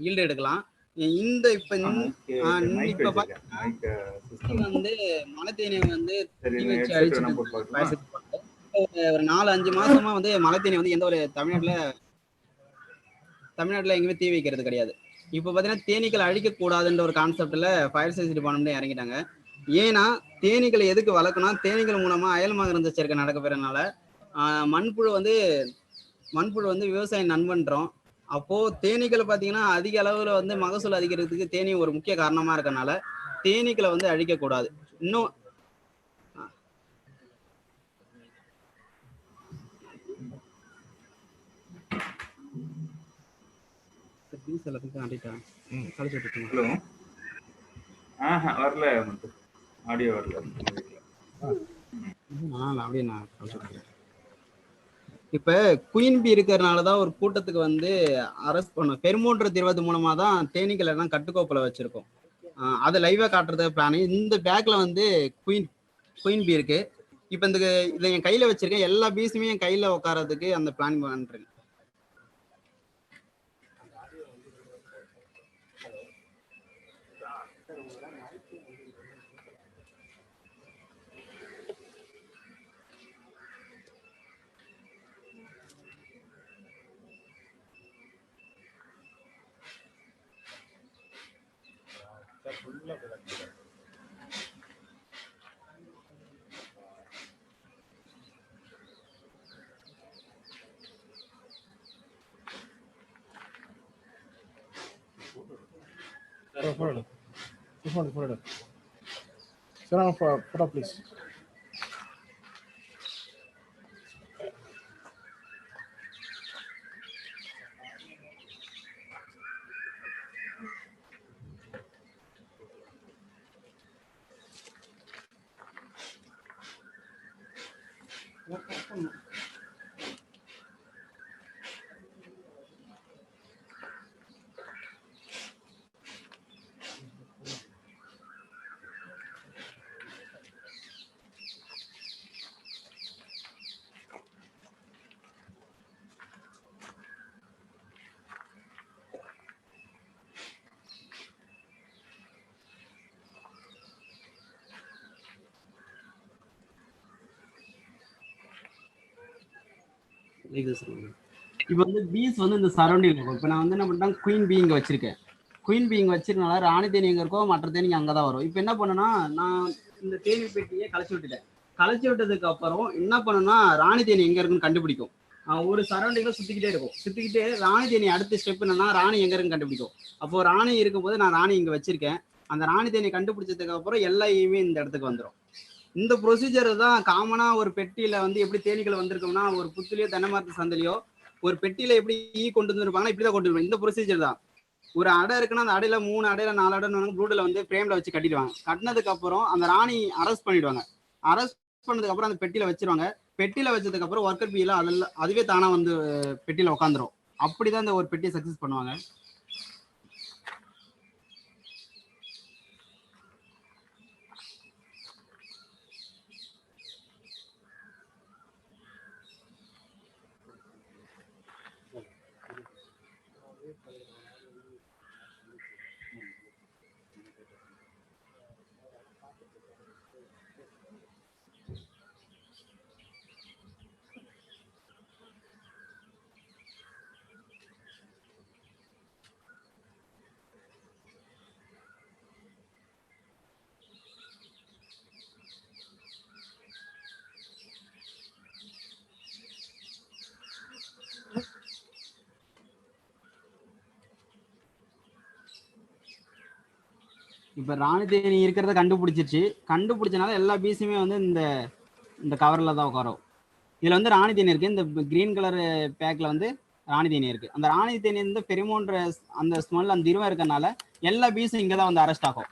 ஈல்டு எடுக்கலாம். இந்த இப்ப மைக் இப்ப வச்சிருக்கேன். மைக் சிஸ்டம் வந்து மலை தேனியை வந்து சரி, தீ நான் வச்சு ஹெட்செட் அழிச்சிட்டு வேணா போட்டு பார்க்கணுமா? ஒரு 4-5 மாசமா வந்து மலை தேனி வந்து எந்த ஒரு தமிழ்நாட்டுல எங்கேயுமே தீ வைக்கிறது கிடையாது. இப்ப பாத்தீங்கன்னா தேனீக்களை அழிக்க கூடாதுன்ற ஒரு கான்செப்ட்ல ஃபயர் சர்வீஸ் டிபார்ட்மெண்ட் இறங்கிட்டாங்க. ஏன்னா தேனீக்களை எதுக்கு வளர்க்கணும், தேனீக்கள் மூலமா அயல் மகரந்த சேர்க்கை நடக்க பெறனால மண்புழு வந்து விவசாயம் நண்பன்றோம். அப்போ தேனீக்களை பாத்தீங்கன்னா அதிக அளவுல வந்து மகசூல் அதிகரிக்கிறதுக்கு தேனி ஒரு முக்கிய காரணமா இருக்கனால தேனீக்களை வந்து அழிக்க கூடாது. இன்னும் ஹலோ. வரல, ஆடியோ வரல. அப்படியே நான் இப்ப குயின் பி இருக்கிறதுனாலதான் ஒரு கூட்டத்துக்கு வந்து அரெஸ்ட் பண்ணும். பெருமூன்ற தீர்வது மூலமா தான் தேனீக்கள் எல்லாம் கட்டுக்கோப்புல வச்சிருக்கோம். அதை லைவா காட்டுறதுக்கு பிளான். இந்த பேக்ல வந்து குயின் பி இருக்கு. இப்ப இதை என் கையில வச்சிருக்கேன். எல்லா பீஸுமே என் கையில உட்காரதுக்கு அந்த பிளான் பண்றேன். Photo, please. இப்ப வந்து பீஸ் வந்து இந்த சரௌண்டிங் இருக்கும். இப்ப நான் வந்து என்ன பண்ணிட்டேன், குயின் பீ இங்க வச்சிருக்கேன். குயின் பீ இங்க வச்சிருக்கனால ராணி தேனி எங்க இருக்கோ மற்ற தேனி அங்கதான் வரும். இப்ப என்ன பண்ணுனா, நான் இந்த தேனி பெட்டியை கலைச்சி விட்டுட்டேன். கலைச்சி விட்டதுக்கு அப்புறம் என்ன பண்ணுனா, ராணி தேனி எங்க இருக்குன்னு கண்டுபிடிக்கும். ஒரு சரௌண்டிங்ல சுத்திக்கிட்டே இருக்கும். சுத்திக்கிட்டே ராணி தேனி அடுத்த ஸ்டெப் என்னன்னா, ராணி எங்க இருக்குன்னு கண்டுபிடிக்கும். அப்போ ராணி இருக்கும்போது நான் ராணி இங்க வச்சிருக்கேன். அந்த ராணி தேனி கண்டுபிடிச்சதுக்கு அப்புறம் எல்லா ஈமே இந்த இடத்துக்கு வந்துடும். இந்த ப்ரொசீஜர் தான் காமனா ஒரு பெட்டியில வந்து எப்படி தேனீக்கள் வந்திருக்கோம்னா, ஒரு புத்துலயோ தென்னை மரத்து சந்தலையோ ஒரு பெட்டியில எப்படி கொண்டு வந்துருப்பாங்கன்னா இப்படிதான் கொண்டு வருவாங்க. இந்த ப்ரொசீஜர் தான். ஒரு அடை இருக்குன்னா அந்த அடையில 3 அடையில 4 அடை ப்ளூட்ல வந்து ஃப்ரேம்ல வச்சு கட்டிடுவாங்க. கட்டினதுக்கு அப்புறம் அந்த ராணி அரெஸ்ட் பண்ணிடுவாங்க. அரெஸ்ட் பண்ணதுக்கு அப்புறம் அந்த பெட்டியில வச்சிருவாங்க. பெட்டியில வச்சதுக்கு அப்புறம் ஒர்க்கர் பீல அதுவே தானா வந்து பெட்டியில உட்காந்துரும். அப்படிதான் இந்த ஒரு பெட்டியை சக்சஸ் பண்ணுவாங்க. இப்ப ராணி தேனி இருக்கிறத கண்டுபிடிச்சனால எல்லா பீஸுமே வந்து இந்த கவர்ல தான் உட்காரும். இதுல வந்து ராணி தேனி இருக்கு. இந்த கிரீன் கலர் பேக்ல வந்து ராணி தேனி இருக்கு. அந்த ராணி தேனி வந்து பெருமோன்ற அந்த ஸ்மெல் அந்த இருவா இருக்கனால எல்லா பீஸும் இங்கதான் வந்து அரெஸ்ட் ஆகும்.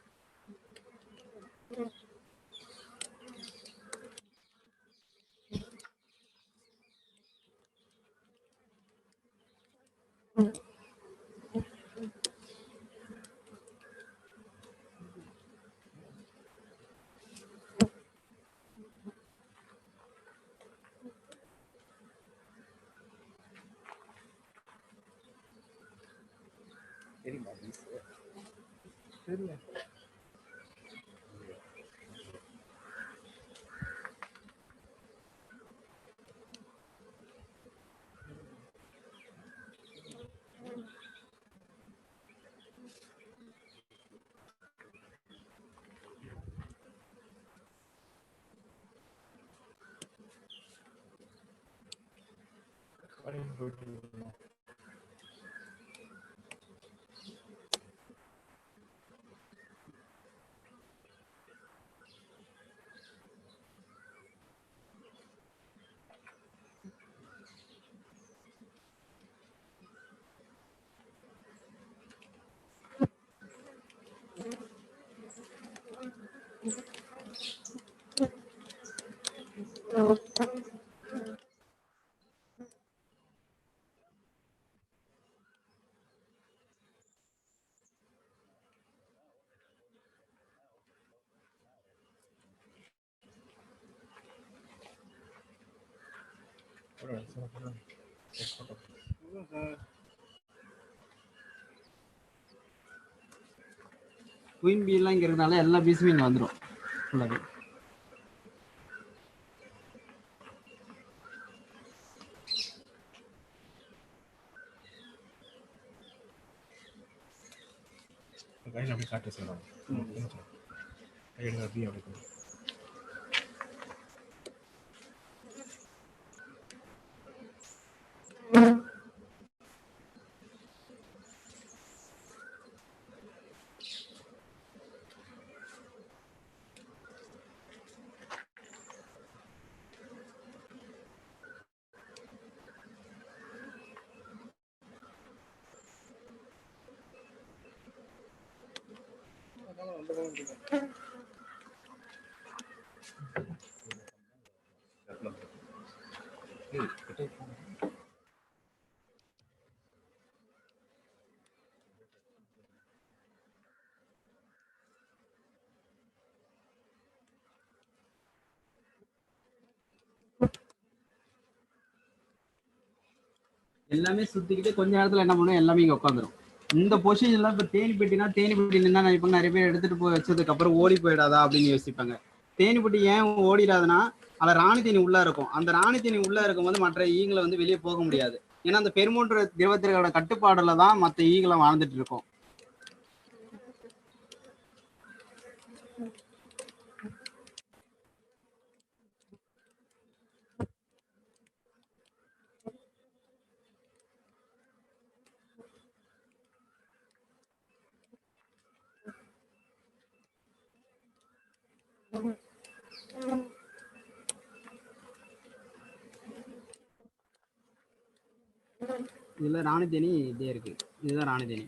தெரியல. குயின் பி எல்லாம் இங்க இருக்கனால எல்லா பீஸுமே இங்க வந்துடும் ஃபுல்லாவே. கையில் அப்படியே காட்டு செய்யலாம். கையில் அப்படியே அப்படி எல்லாமே சுத்திக்கிட்டு கொஞ்ச நேரத்துல என்ன பண்ணும், எல்லாமே இங்க உட்காந்துரும். இந்த பொசிஷன்ல இப்ப தேனி பெட்டினா தேனி பெட்டி நின்னா நினைப்பாங்க நிறைய பேர் எடுத்துட்டு போய் வச்சதுக்கு அப்புறம் ஓடி போயிடாதா அப்படின்னு யோசிப்பாங்க. தேனி பெட்டி ஏன் ஓடிடாதுன்னா அதுல ராணி தேனி உள்ள இருக்கும். அந்த ராணி தேனி உள்ள இருக்கும்போது மற்ற ஈங்களை வந்து வெளியே போக முடியாது. ஏன்னா அந்த பெருமூன்று திரவத்திற்கான கட்டுப்பாடுல தான் மற்ற ஈகளை வாழ்ந்துட்டு இருக்கும். இதுல ராணி தேனி இதே இருக்கு. இதுதான் ராணி தேனி.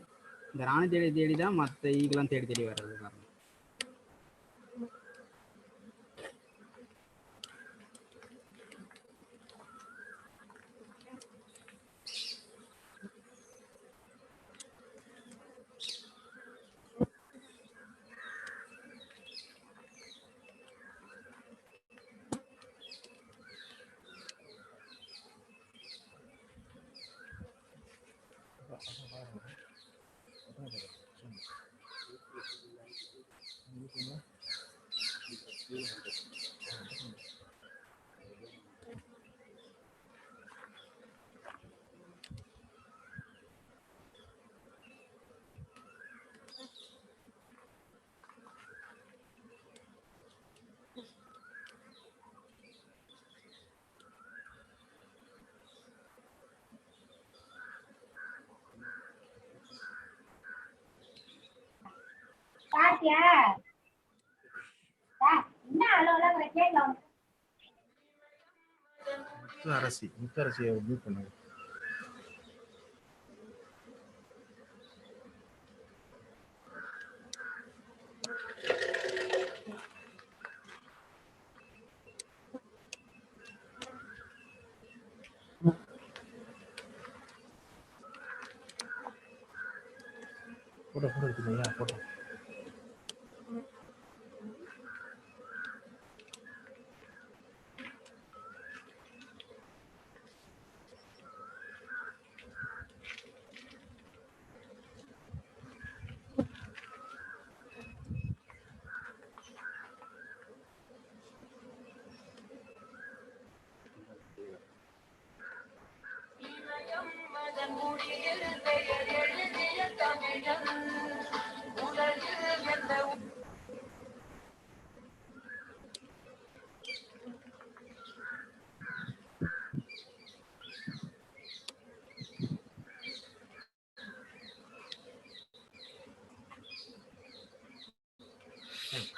இந்த ராணி தேடி தேடி தான் மற்ற ஈகெல்லாம் தேடி தேடி வர்றது காரணம். முத்தரசியை மியூட் பண்ணுங்க. போட்டோ போட்டோ எடுத்துக்கலையா? போட்டோ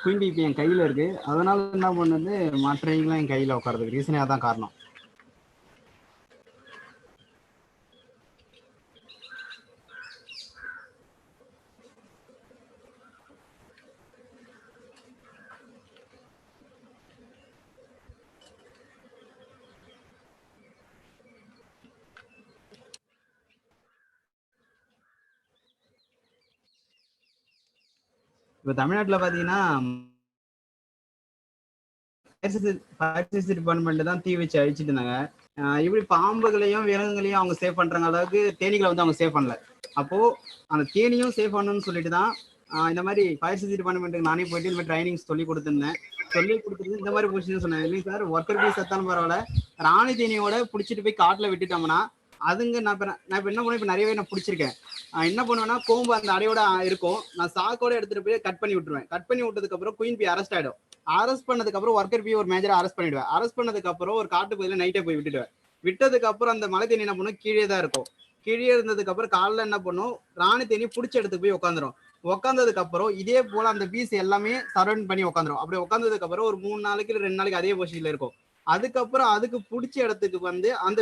குயின் பி இப்போ என் கையில் இருக்கு. அதனால என்ன பண்ணுது, மற்றவங்களாம் என் கையில் உட்காரதுக்கு ரீசனே அதான் காரணம். இப்போ தமிழ்நாட்டில் பார்த்தீங்கன்னா டிபார்ட்மெண்ட் தான் தீ வச்சு அழிச்சிட்டு இருந்தாங்க. இப்படி பாம்புகளையும் விலங்குகளையும் அவங்க சேவ் பண்றாங்க அளவுக்கு தேனீகளை வந்து அவங்க சேவ் பண்ணல. அப்போ அந்த தேனியும் சேவ் பண்ணணும்னு சொல்லிட்டு தான் இந்த மாதிரி ஃபயர் சேஃப்டி டிபார்ட்மெண்ட்டுக்கு நானே போயிட்டு இந்த மாதிரி ட்ரைனிங் சொல்லி கொடுத்துருந்தேன். சொல்லி கொடுத்துட்டு இந்த மாதிரி பொசிஷன் சொன்னேன். இல்லைங்க சார், ஒர்க்கர் பீஸ் செத்தாலும் பரவாயில்ல, ராணி தேனியோட பிடிச்சிட்டு போய் காட்டில் விட்டுட்டோம்னா அதுங்க நான் இப்போ என்ன பண்ணுவேன், இப்போ நிறையவே நான் பிடிச்சிருக்கேன். என்ன பண்ணுவேன்னா, கோம்பு அந்த அடையோட இருக்கும், நான் சாக்கோட எடுத்துட்டு போய் கட் பண்ணி விட்டுருவேன். கட் பண்ணி விட்டதுக்கு அப்புறம் குயின் பி அரெஸ்ட் ஆயிடும். அரெஸ்ட் பண்ணதுக்கு அப்புறம் ஒர்க்கர் பி ஒரு மேஜரை அரெஸ்ட் பண்ணிடுவேன். அரெஸ்ட் பண்ணதுக்கு அப்புறம் ஒரு காட்டு பகுதியில் நைட்டே போய் விட்டுடுவேன். விட்டதுக்கு அப்புறம் அந்த மலை தேனி என்ன பண்ணும், கீழே தான் இருக்கும். கீழே இருந்ததுக்கு அப்புறம் காலைல என்ன பண்ணும், ராணி தேனி பிடிச்ச இடத்துக்கு போய் உட்காந்துரும். உட்காந்ததுக்கு அப்புறம் இதே போல அந்த பீஸ் எல்லாமே சரௌண்ட் பண்ணி உட்காந்துரும். அப்படி உட்காந்ததுக்கு அப்புறம் ஒரு 3 நாளைக்கு இல்லை 2 நாளைக்கு அதே பொசிஷன்ல இருக்கும். அதுக்கப்புறம் அதுக்கு பிடிச்ச இடத்துக்கு வந்து அந்த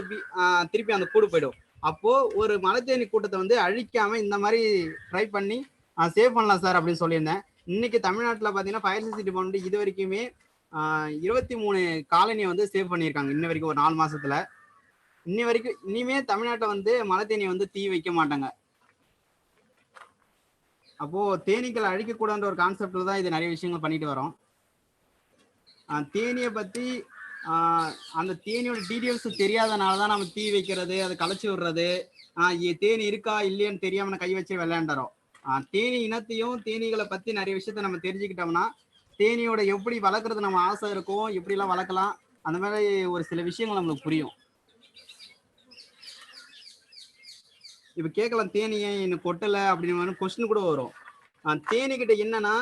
திருப்பி அந்த கூடு போயிடும். அப்போ ஒரு மலைத்தேனி கூட்டத்தை வந்து அழிக்காம இந்த மாதிரி ட்ரை பண்ணி சேவ் பண்ணலாம் சார் அப்படின்னு சொல்லியிருந்தேன். இன்னைக்கு தமிழ்நாட்டில் பார்த்தீங்கன்னா ஃபயர் சேஃப்டி டிபார்ட்மெண்ட் இது வரைக்குமே 23 காலனியை வந்து சேவ் பண்ணியிருக்காங்க. இன்ன வரைக்கும் ஒரு 4 மாசத்துல. இன்னி வரைக்கும் இனிமே தமிழ்நாட்டில் வந்து மழை தேனி வந்து தீ வைக்க மாட்டாங்க. அப்போ தேனீக்களை அழிக்கக்கூடாதுன்ற ஒரு கான்செப்ட்ல தான் இது நிறைய விஷயங்கள் பண்ணிட்டு வரோம். தேனியை பத்தி அந்த தேனியோட டீட்டெயில்ஸ் தெரியாதனால தான் நம்ம தீ வைக்கிறது, அதை களைச்சி விடுறது, தேனி இருக்கா இல்லையான்னு தெரியாம கை வச்சு விளையாண்டுறோம். தேனி இனத்தையும் தேனீகளை பத்தி நிறைய விஷயத்த நம்ம தெரிஞ்சுக்கிட்டோம்னா தேனியோட எப்படி வளர்க்குறது நம்ம ஆசை இருக்கும், எப்படிலாம் வளர்க்கலாம், அந்த மாதிரி ஒரு சில விஷயங்கள் நம்மளுக்கு புரியும். இப்ப கேட்கலாம், தேனி ஏன் இன்னும் கொட்டலை அப்படின்னு கொஸ்டின் கூட வரும். தேனிக்கிட்ட என்னன்னா,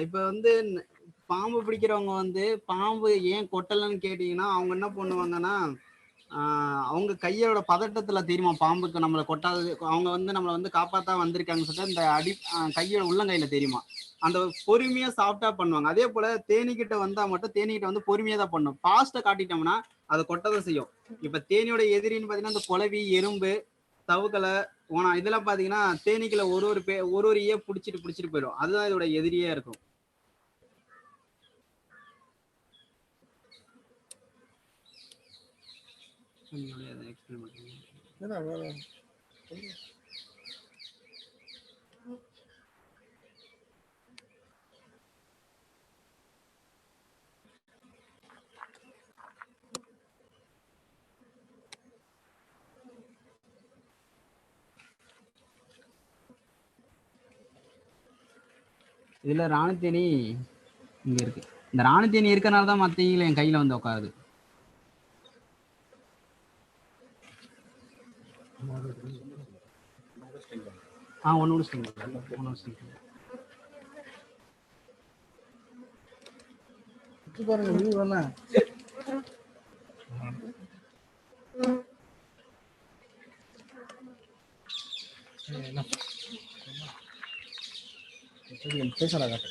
இப்ப வந்து பாம்பு பிடிக்கிறவங்க வந்து பாம்பு ஏன் கொட்டலைன்னு கேட்டீங்கன்னா அவங்க என்ன பண்ணுவாங்கன்னா, அவங்க கையோட பதட்டத்துல தெரியுமா பாம்புக்கு நம்மளை கொட்டாது, அவங்க வந்து நம்மளை வந்து காப்பாத்தா வந்திருக்காங்கன்னு சொல்லிட்டு இந்த கையோட உள்ளங்கையில தெரியுமா, அந்த பொறுமையா சாஃப்டா பண்ணுவாங்க. அதே போல தேனிக்கிட்ட வந்தா மட்டும் தேனிக்கிட்ட வந்து பொறுமையா தான் பண்ணும். ஃபாஸ்ட்டா காட்டிட்டோம்னா அதை கொட்டதான் செய்யும். இப்ப தேனியோட எதிரின்னு பாத்தீங்கன்னா இந்த குளவி, எறும்பு, தவுக்கலை, ஓனா இதெல்லாம் பாத்தீங்கன்னா தேனீக்களை ஒரு ஈய பிடிச்சிட்டு போயிடும். அதுதான் இதோட எதிரியே இருக்கும். இதுல ராணுத்தேனி இங்க இருக்கு. இந்த ராணுத்தேனி இருக்கனால தான் மத்தவங்கள என் கையில வந்து உட்காருது. ஒன்னு பாருங்க வியூ தானே. பேசலாம் காட்டு.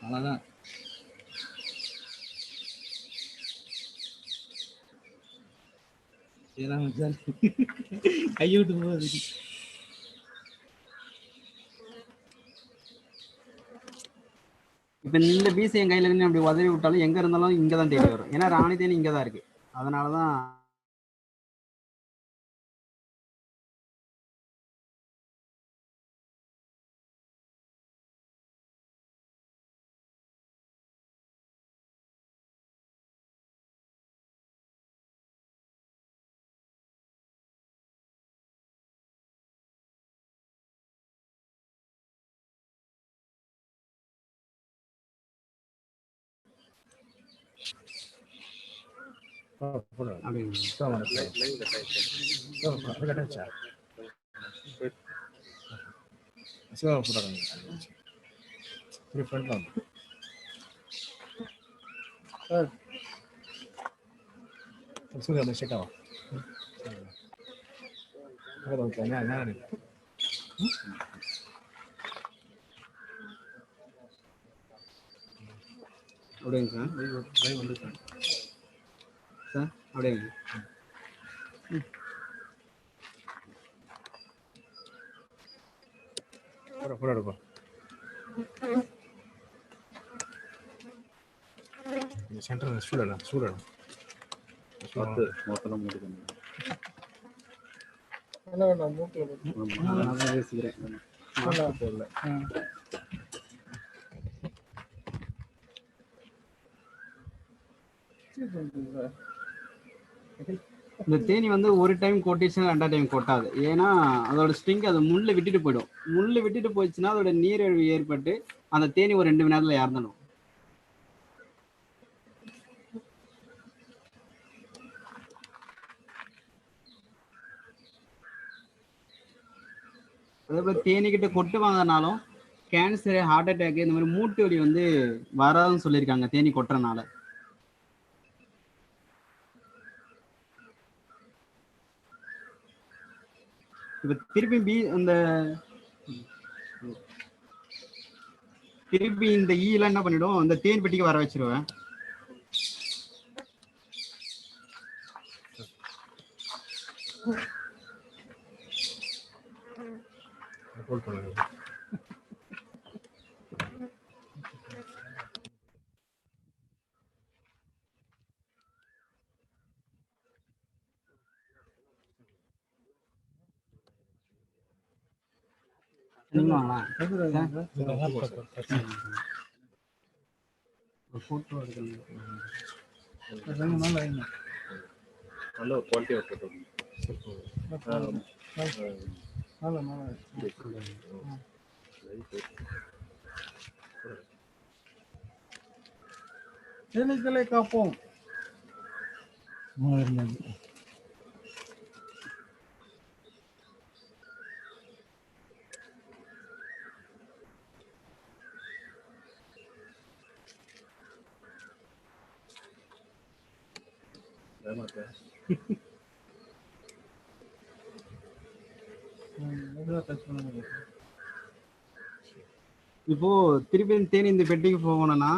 அவ்வளோதான். கைவிட்டு போகுது. இப்ப இந்த பீஸ் என் கையில இருந்து அப்படி உதவி விட்டாலும் எங்க இருந்தாலும் இங்கதான் தேடி வரும். ஏன்னா ராணி தேனி இங்கதான் இருக்கு. அதனாலதான் அப்படிங்க சார் அப்படிங்க சென்டர் ஸ்டூடெண்ட் பார்த்து மொத்தம் முடிக்கணும். என்ன வேண்டாம் மூக்கில் பேசிக்கிறேன் போடல. இந்த தேனி வந்து ஒரு டைம் கொட்டிச்சுன்னா 2ஆவது டைம் கொட்டாது. ஏன்னா அதோட ஸ்ட்ரிங் அது முள்ளு விட்டுட்டு போயிடும். முள்ளு விட்டுட்டு போயிடுச்சுன்னா அதோட நீரிழிவு ஏற்பட்டு அந்த தேனி ஒரு 2 மணி நேரத்துல இறந்துடும். அதே போல தேனிக்கிட்ட கொட்டு வாங்கினாலும் கேன்சரு, ஹார்ட் அட்டாக், இந்த மாதிரி மூட்டு வலி வந்து வராதுன்னு சொல்லியிருக்காங்க தேனி கொட்டுறதுனால. இப்ப திருப்பி இந்த ஈலாம் என்ன பண்ணிடும், இந்த தேன் பெட்டிக்கு வர வச்சிருவேன். நீங்க போட்டோ எடுக்கணும். நல்ல ஒரு குவாலிட்டியாக போட்டோ. தேனீக்களை காப்போம். இப்போ திருப்பி தேனி இந்த பெட்டிக்கு போகணும்னா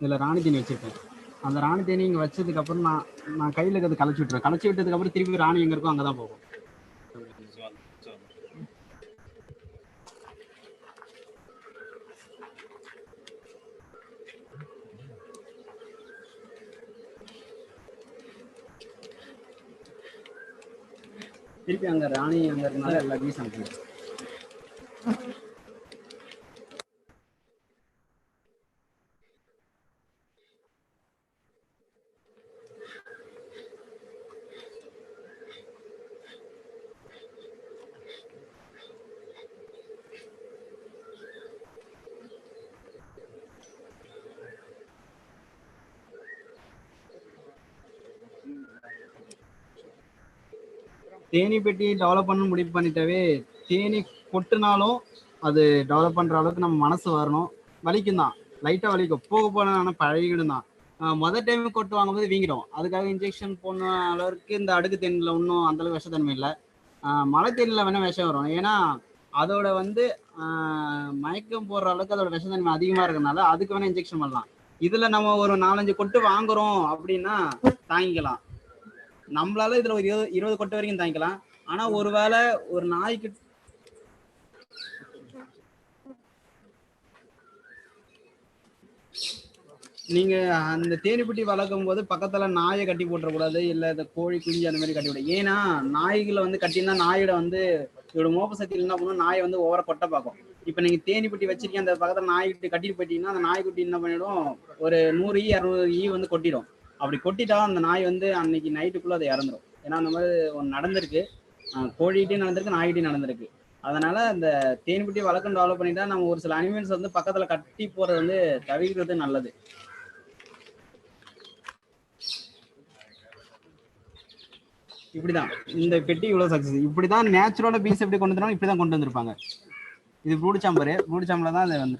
இதுல ராணி தேனி வச்சிருக்கேன். அந்த ராணி தேனி இங்க வச்சதுக்கு அப்புறம் நான் கையில இருக்கிறது களைச்சி விட்டுறேன். களைச்சி விட்டதுக்கு அப்புறம் திருப்பி ராணி எங்க இருக்கோ அங்கதான் போகும். திருப்பி அங்க ராணி அங்க இருக்கனால எல்லாத்தையும் சமைக்கணும். தேனி பெட்டி டெவலப் பண்ண முடிவு பண்ணிட்டாவே தேனி கொட்டுனாலும் அது டெவலப் பண்ற அளவுக்கு நம்ம மனசு வரணும். வலிக்கும் தான், லைட்டா வலிக்கும், போக போன பழகிடும் தான். மொதல் டைம் கொட்டு வாங்கும்போது வீங்கிடும். அதுக்காக இன்ஜெக்ஷன் போன அளவுக்கு இந்த அடுக்கு தேனியில் ஒன்றும் அந்த அளவுக்கு விஷத்தன்மை இல்லை. மழை தேனியில் வேணா விஷம் வரும். ஏன்னா அதோட வந்து மயக்கம் போடுற அளவுக்கு அதோட விஷத்தன்மை அதிகமா இருக்கிறதுனால அதுக்கு வேணா இன்ஜெக்ஷன் பண்ணலாம். இதுல நம்ம ஒரு 4-5 கொட்டு வாங்குறோம் அப்படின்னா தாங்கிக்கலாம். நம்மளால இதுல ஒரு 20 கொட்டை வரைக்கும் தாங்கிக்கலாம். ஆனா ஒருவேளை ஒரு நாய்க்கு நீங்க அந்த தேனிப்பட்டி வளர்க்கும் போது பக்கத்துல நாயை கட்டி போட்டுறக்கூடாது, இல்ல இந்த கோழி குஞ்சு அந்த மாதிரி கட்டி விட. ஏன்னா நாய்களை வந்து கட்டினா நாயோட வந்து இதோட மோப்ப சக்தியில் என்ன பண்ணும், நாயை வந்து ஓவர கொட்டை பார்க்கும். இப்ப நீங்க தேனிப்பட்டி வச்சிருக்கீங்க, அந்த பக்கத்துல நாய்க்குட்டி கட்டிட்டு போயிட்டீங்கன்னா அந்த நாய்க்குட்டி என்ன பண்ணிடும், ஒரு 100 200 வந்து கொட்டிடும். அப்படி கொட்டிட்டா அந்த நாய் வந்து அன்னைக்கு நைட்டுக்குள்ள அதை இறந்துடும். ஏன்னா அந்த மாதிரி ஒன்று நடந்திருக்கு, கோழிகிட்டையும் நடந்திருக்கு, நாய்கிட்டையும் நடந்திருக்கு. அதனால இந்த தேனிப்பட்டி வழக்கம் டெவலப் பண்ணிட்டா நம்ம ஒரு சில அனிமல்ஸ் வந்து பக்கத்துல கட்டி போறது வந்து தவிர்க்கிறது நல்லது. இப்படிதான் இந்த பெட்டி இவ்வளவு சக்சஸ். இப்படிதான் நேச்சுரலா பீஸ் எப்படி கொண்டு வந்தாலும் இப்படிதான் கொண்டு வந்திருப்பாங்க. இது ப்ரூட் சாம்பர். ப்ரூட் சாம்பர்ல தான் அது வந்து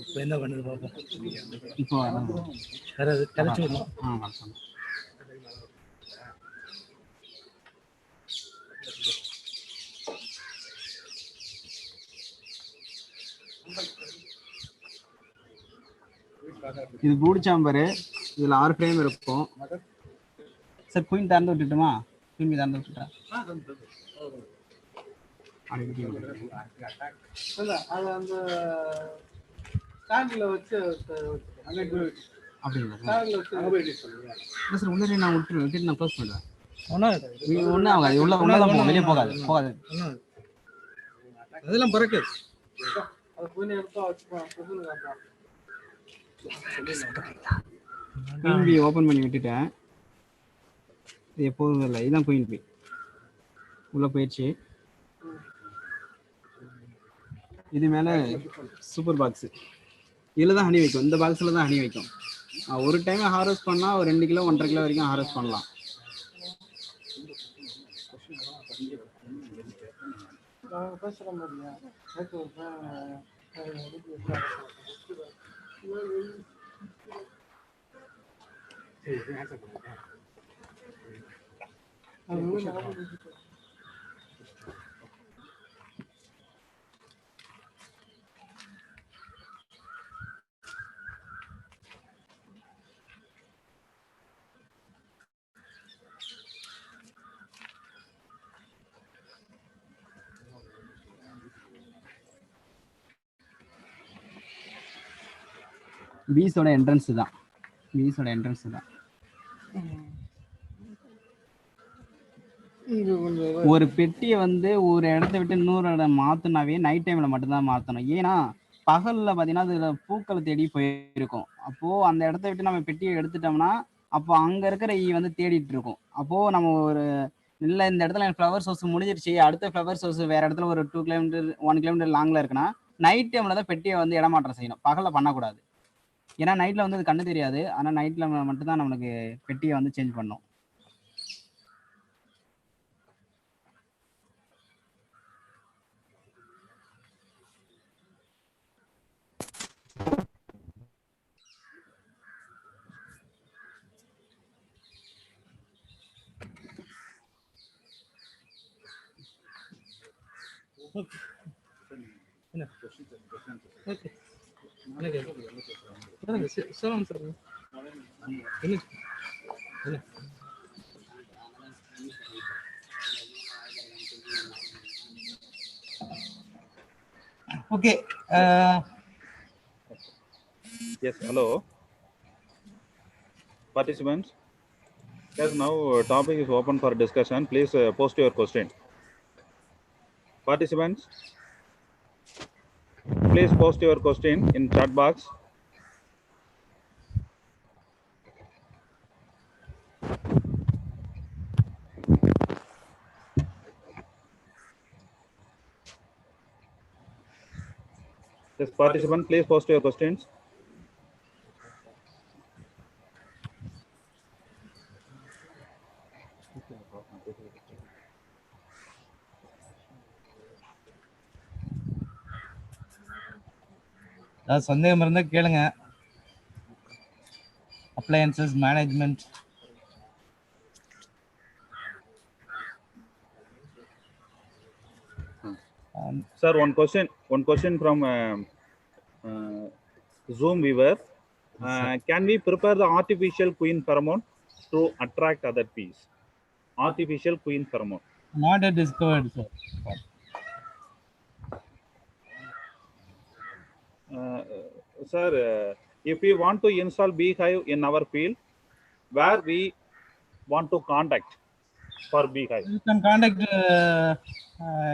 இப்போ என்ன பண்ணுது பார்ப்போம். இப்போ கரைச்சி விடணும். இது ப்ரூட் சாம்பர். இதுல 6 ஃப்ரேம் இருக்கும் சார். குயின் திறந்து விட்டுட்டுமா? குயின் திறந்து விட்டுட்டா அது அந்த ஸ்டாண்டில் வச்சு அப்படிங்களா சார்? சார் உள்ளே நான் விட்டுட்டு நான் க்ளோஸ் பண்ணுறேன். ஒன்றும் ஆகாது. உள்ளதான் போகும், வெளியே போகாது. அதெல்லாம் பறக்கு. அது குயின் எடுத்தா வச்சுப்போம். குயின் பி ஓப்பன் பண்ணி விட்டுட்டேன். இது எப்போதும் இல்லை. இதுதான் குயின் பி. உள்ள போயிடுச்சு. இது மேலே சூப்பர் பாக்ஸு. இதில் தான் ஹனி வைக்கும். இந்த பாக்ஸில் தான் ஹனி வைக்கும். ஒரு டைம் ஹார்வெஸ்ட் பண்ணால் ஒரு 2 கிலோ 1.5 கிலோ வரைக்கும் ஹார்வெஸ்ட் பண்ணலாம். பீஸோட என்ட்ரன்ஸ் தான். ஒரு பெட்டியை வந்து ஒரு இடத்த விட்டு இன்னொரு இடம் மாற்றினாவே நைட் டைமில் மட்டும்தான் மாற்றணும். ஏன்னா பகலில் பார்த்தீங்கன்னா அதில் பூக்களை தேடி போயிருக்கும். அப்போது அந்த இடத்த விட்டு நம்ம பெட்டியை எடுத்துட்டோம்னா அப்போ அங்கே இருக்கிற ஈ வந்து தேடிட்டு இருக்கும். அப்போது நம்ம ஒரு இல்லை இந்த இடத்துல எனக்கு ஃப்ளவர் சோர்ஸ் முடிஞ்சிருச்சு, அடுத்த ஃப்ளவர் சோர்ஸ் வேறு இடத்துல ஒரு 2 கிலோமீட்டர் 1 கிலோமீட்டர் லாங்கில் இருக்குன்னா நைட் டைமில் தான் பெட்டியை வந்து இடமாற்றம் செய்யணும். பகலில் பண்ணக்கூடாது. ஏன்னா நைட்டில் வந்து அது கண்ணு தெரியாது. ஆனால் நைட்டில் மட்டும்தான் நம்மளுக்கு பெட்டியை வந்து சேஞ்ச் பண்ணும். Okay. Yes, hello. Participants, yes, now topic is open for discussion. Please post your question. Participants, please post your question in chat box. Yes, participant, please post your questions. ஏதாவது சந்தேகம் இருந்தால் கேளுங்க. Appliances management. Sir, one question from Zoom viewer. Can we prepare the artificial queen pheromone to attract other bees? Artificial queen pheromone. Not yet discovered, sir. Sir, if we want to install beehive in our field, where we want to contact for beehive? You can contact.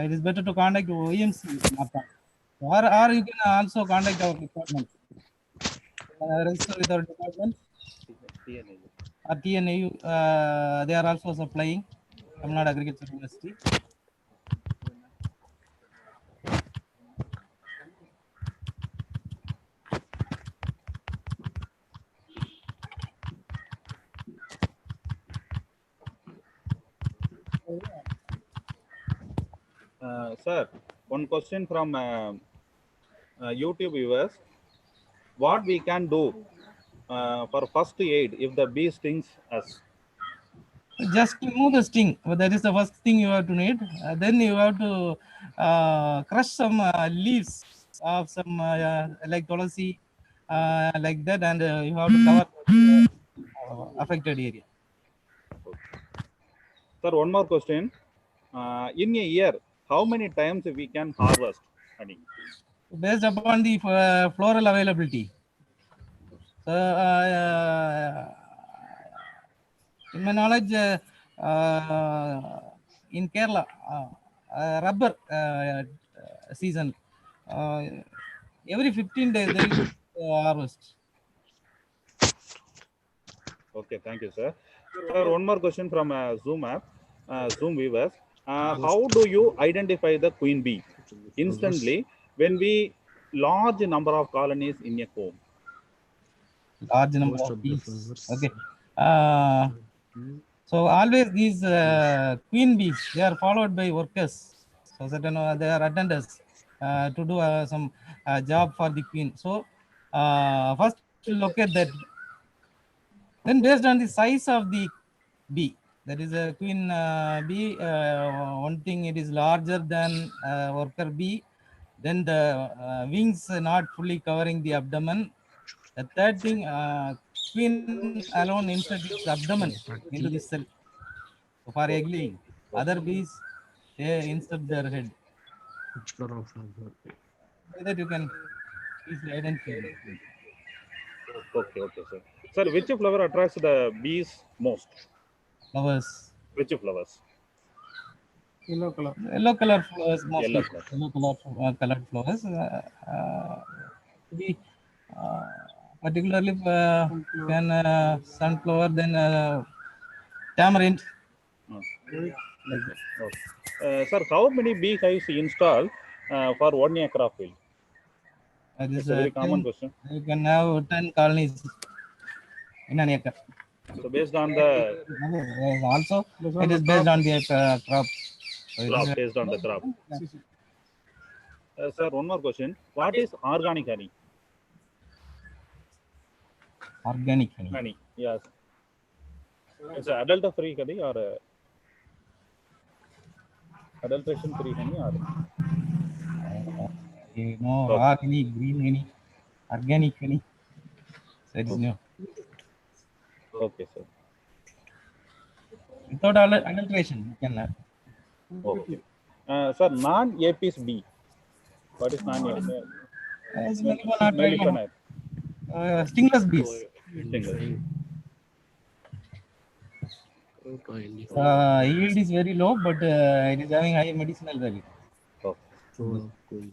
It is better to contact OEMC, or you can also contact our department. Register with our department. TNAU. They are also supplying. Tamil Nadu Agriculture University. Sir, one question from YouTube viewers. What we can do for first aid if the bee stings us? Just remove the sting. That is the first thing you have to need. Then you have to crush some leaves of some like tulsi, like that, and you have to cover affected area. Sir, one more question. In a year, how many times we can harvest honey? Based upon the floral availability. So, in my knowledge, in Kerala, rubber season, every 15 days there is harvest. Okay, thank you, sir. Sir, one more question from Zoom app, Zoom viewers. How do you identify the queen bee instantly when we large number of colonies in a comb? Large number of bees. Okay. So always these queen bees, they are followed by workers. So certain they are attendants to do some job for the queen. So first you locate that. Then based on the size of the bee, that is a queen bee. One thing, it is larger than worker bee. Then the wings not fully covering the abdomen. The third thing, queen alone insert its abdomen into the cell. So for egg laying, other bees they insert their head. So that you can easily identify the queen. Okay, sir. Sir, which flower attracts the bees most? Flowers. Which flowers? Yellow color. Yellow color flowers mostly. Yellow color. Yellow color colored flowers. We particularly can sunflower, then tamarind. Like that. Okay. Sir, how many beehives install for 1 acre of field? It's a very common question. You can have 10 colonies in an acre. So based on the also it is based on the crop. So crop, based on the crop. Sir, one more question. What is organic honey? Organic honey. Honey, yes. It's adult free honey or adulteration free honey or? You know, raw honey, green honey, organic honey. So it is new. Okay, sir. Without adulteration, you can have. Okay. Sir, non-apis bee. What is non-apis? Stingless bees. Stingless. Yield is very low, but it is having high medicinal value. Okay.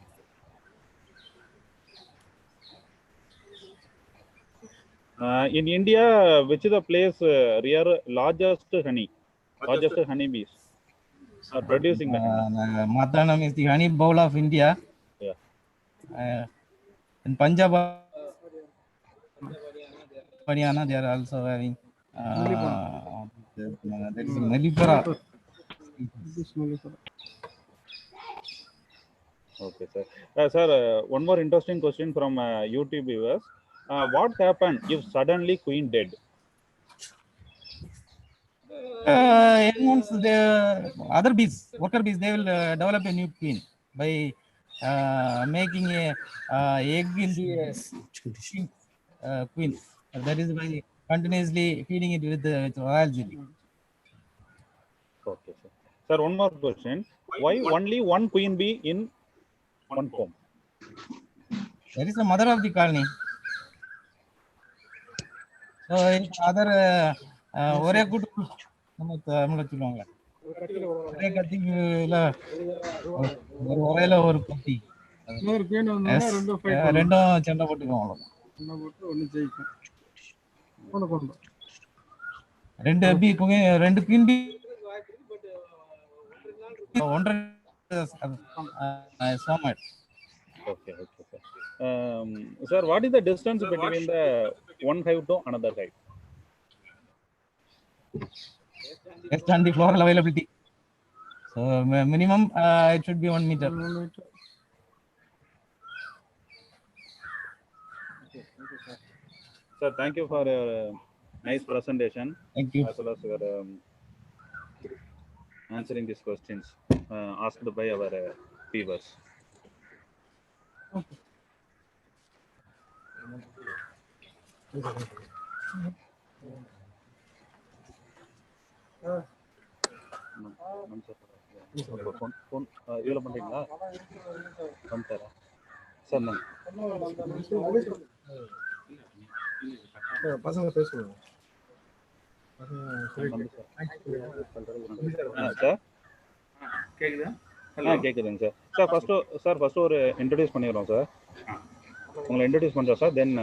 In India, which is the place rear largest honeybees are producing the honey? Mathanam is the honey bowl of India. Yeah. In Punjab, Haryana, they are also having that is Malipara. Okay, sir. Sir, one more interesting question from YouTube viewers. What happened if suddenly queen dead? Once the other bees, worker bees, they will develop a new queen by making a egg in the queen. That is by continuously feeding it with royal jelly. Okay, sir. Sir, one more question. Why only one queen bee in one comb? That is the mother of the colony. So other ஒரே கூட்டு நம்ம தமிழ்ல சொல்லுவாங்க ஒரே கத்தில ஒரு ஒரேல ஒரு குட்டி ரெண்டும் சண்டை போட்டுக்குவோம் அவ்வளவுதான் ரெண்டு குயின் பீ ஒன்றரை சோமேட். Okay, sir. Sir, what is the distance between the one hive to another hive? Based on the floral availability. So So minimum it should be 1 meter. Sir, thank you for your nice presentation. Thank you. As well as your answering these questions asked by our viewers. இவ்வளோ பண்ணுறீங்களா வந்துட்டாரா sir பசங்க பேசுவாங்க sir கேக்குதா? கேட்குதுங்க sir. First ஒரு introduce பண்ணிடுறோம் sir. உங்களை இன்ட்ரடியூஸ் பண்ணுறோம் sir. Then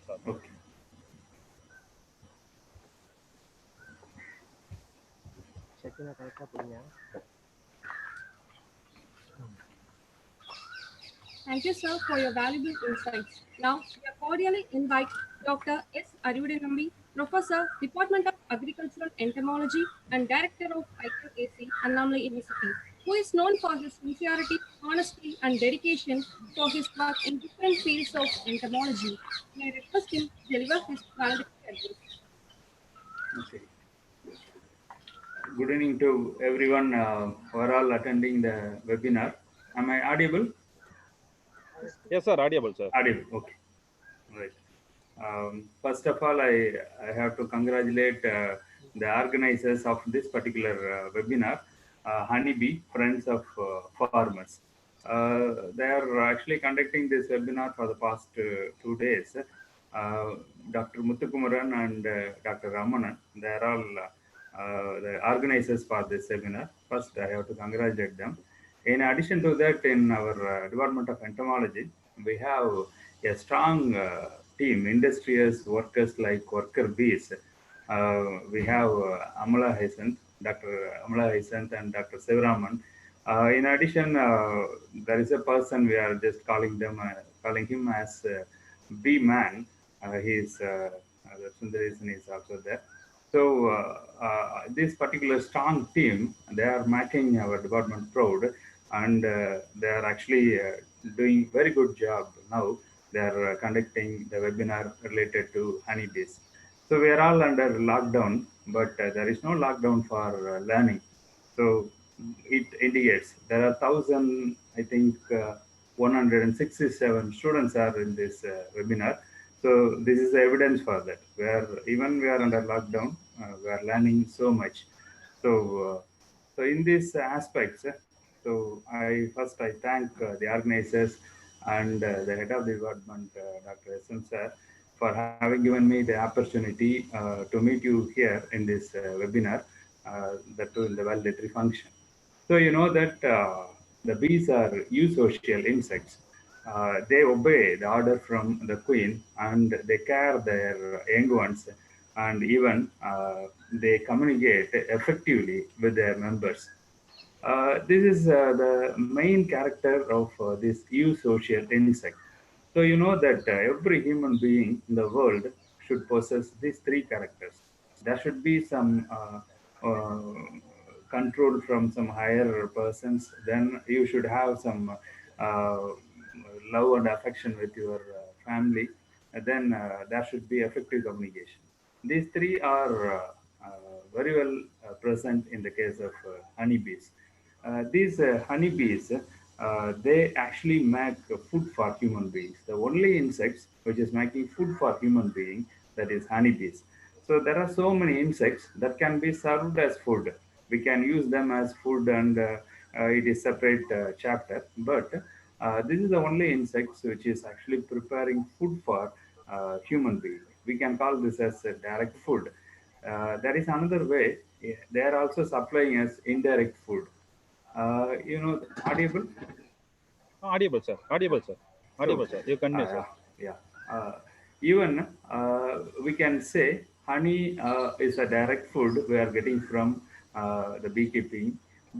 sir. Okay. Thank you, sir, for your valuable insights. Now, we cordially invite Dr. S. Arivudanambi, Professor, Department of Agricultural Entomology and Director of IQAC, Annamalai University, who is known for his sincerity, honesty, and dedication for his work in different fields of entomology. May I request him to deliver his valedictory address. Okay. Good evening to everyone who are all attending the webinar. Am I audible? Yes, sir. Audible, sir. Audible. Okay. Right. First of all, I have to congratulate the organizers of this particular webinar, Honeybee Friends of Farmers. They are actually conducting this webinar for the past 2 days. Dr. Muthukumaran and Dr. Ramanan, they are all the organizers for this webinar. First, I have to congratulate them. In addition to that, in our Department of Entomology, we have a strong team, industrious workers like worker bees. We have Amala Hysant, Dr. Amala Hysant and Dr. Sivaraman. In addition, there is a person we are just calling him as Bee Man. He's Sundaresan is also there. So this particular strong team, they are making our department proud, and they are actually doing very good job now. They are conducting the webinar related to honeybees. So we are all under lockdown, but there is no lockdown for learning. So it indicates there are 1,000, I think 167 students are in this webinar. So this is the evidence for that. Where even we are under lockdown, we are learning so much. So in these aspects, so I thank the organizers and the head of the department, Dr. S.M. sir, for having given me the opportunity to meet you here in this webinar, that too in the valedictory function. So you know that the bees are eusocial insects. They obey the order from the queen, and they care their young ones, and even they communicate effectively with their members. This is the main character of this eusocial insect. So you know that every human being in the world should possess these 3 characters. There should be some control from some higher persons. Then you should have some love and affection with your family. And then there should be effective communication. These 3 are very well present in the case of honeybees. These honeybees, they actually make food for human beings. The only insects which is making food for human being, that is honeybees. So there are so many insects that can be served as food. We can use them as food, and it is separate chapter. But this is the only insects which is actually preparing food for human being. We can call this as direct food. There is another way. They are also supplying us indirect food. You know, audible? Audible, sir. Audible, sir. Audible, sir. You continue, sir. Yeah. Even we can say honey is a direct food we are getting from the beekeeping,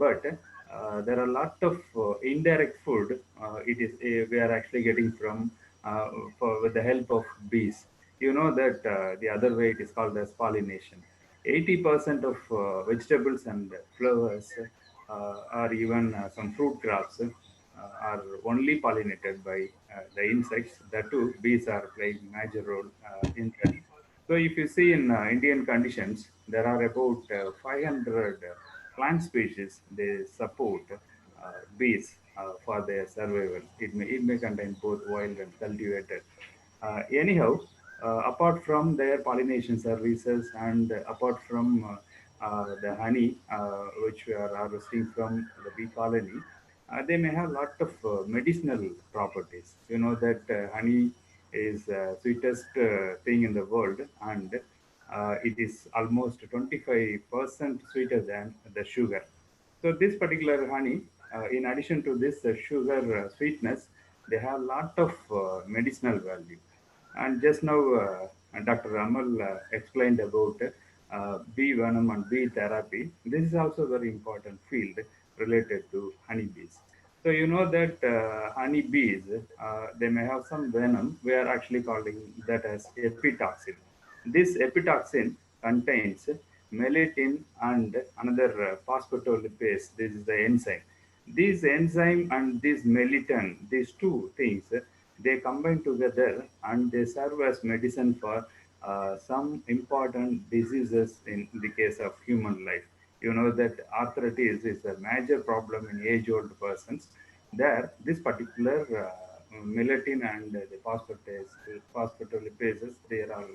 but there are a lot of indirect food. It is we are actually getting from with the help of bees. You know that the other way it is called as pollination. 80% of vegetables and flowers or even some fruit crops are only pollinated by the insects. That too, bees are playing major role in that. So if you see in Indian conditions, there are about 500 plant species they support bees for their survival. It may contain both wild and cultivated. Anyhow, apart from their pollination services and apart from the honey which we are harvesting from the bee colony, they may have a lot of medicinal properties. You know that honey is sweetest thing in the world, and it is almost 25% sweeter than the sugar. So this particular honey, in addition to this sugar sweetness, they have a lot of medicinal value. And just now, Dr. Amal explained about bee venom and bee therapy. This is also a very important field related to honeybees. So you know that honeybees, they may have some venom. We are actually calling that as epitoxin. This epitoxin contains melatonin and another phosphatolipase. This is the enzyme. This enzyme and this melatonin, these two things, they combine together and they serve as medicine for some important diseases in the case of human life. You know that arthritis is a major problem in age-old persons. There, this particular melatonin and the phospholipases, they are all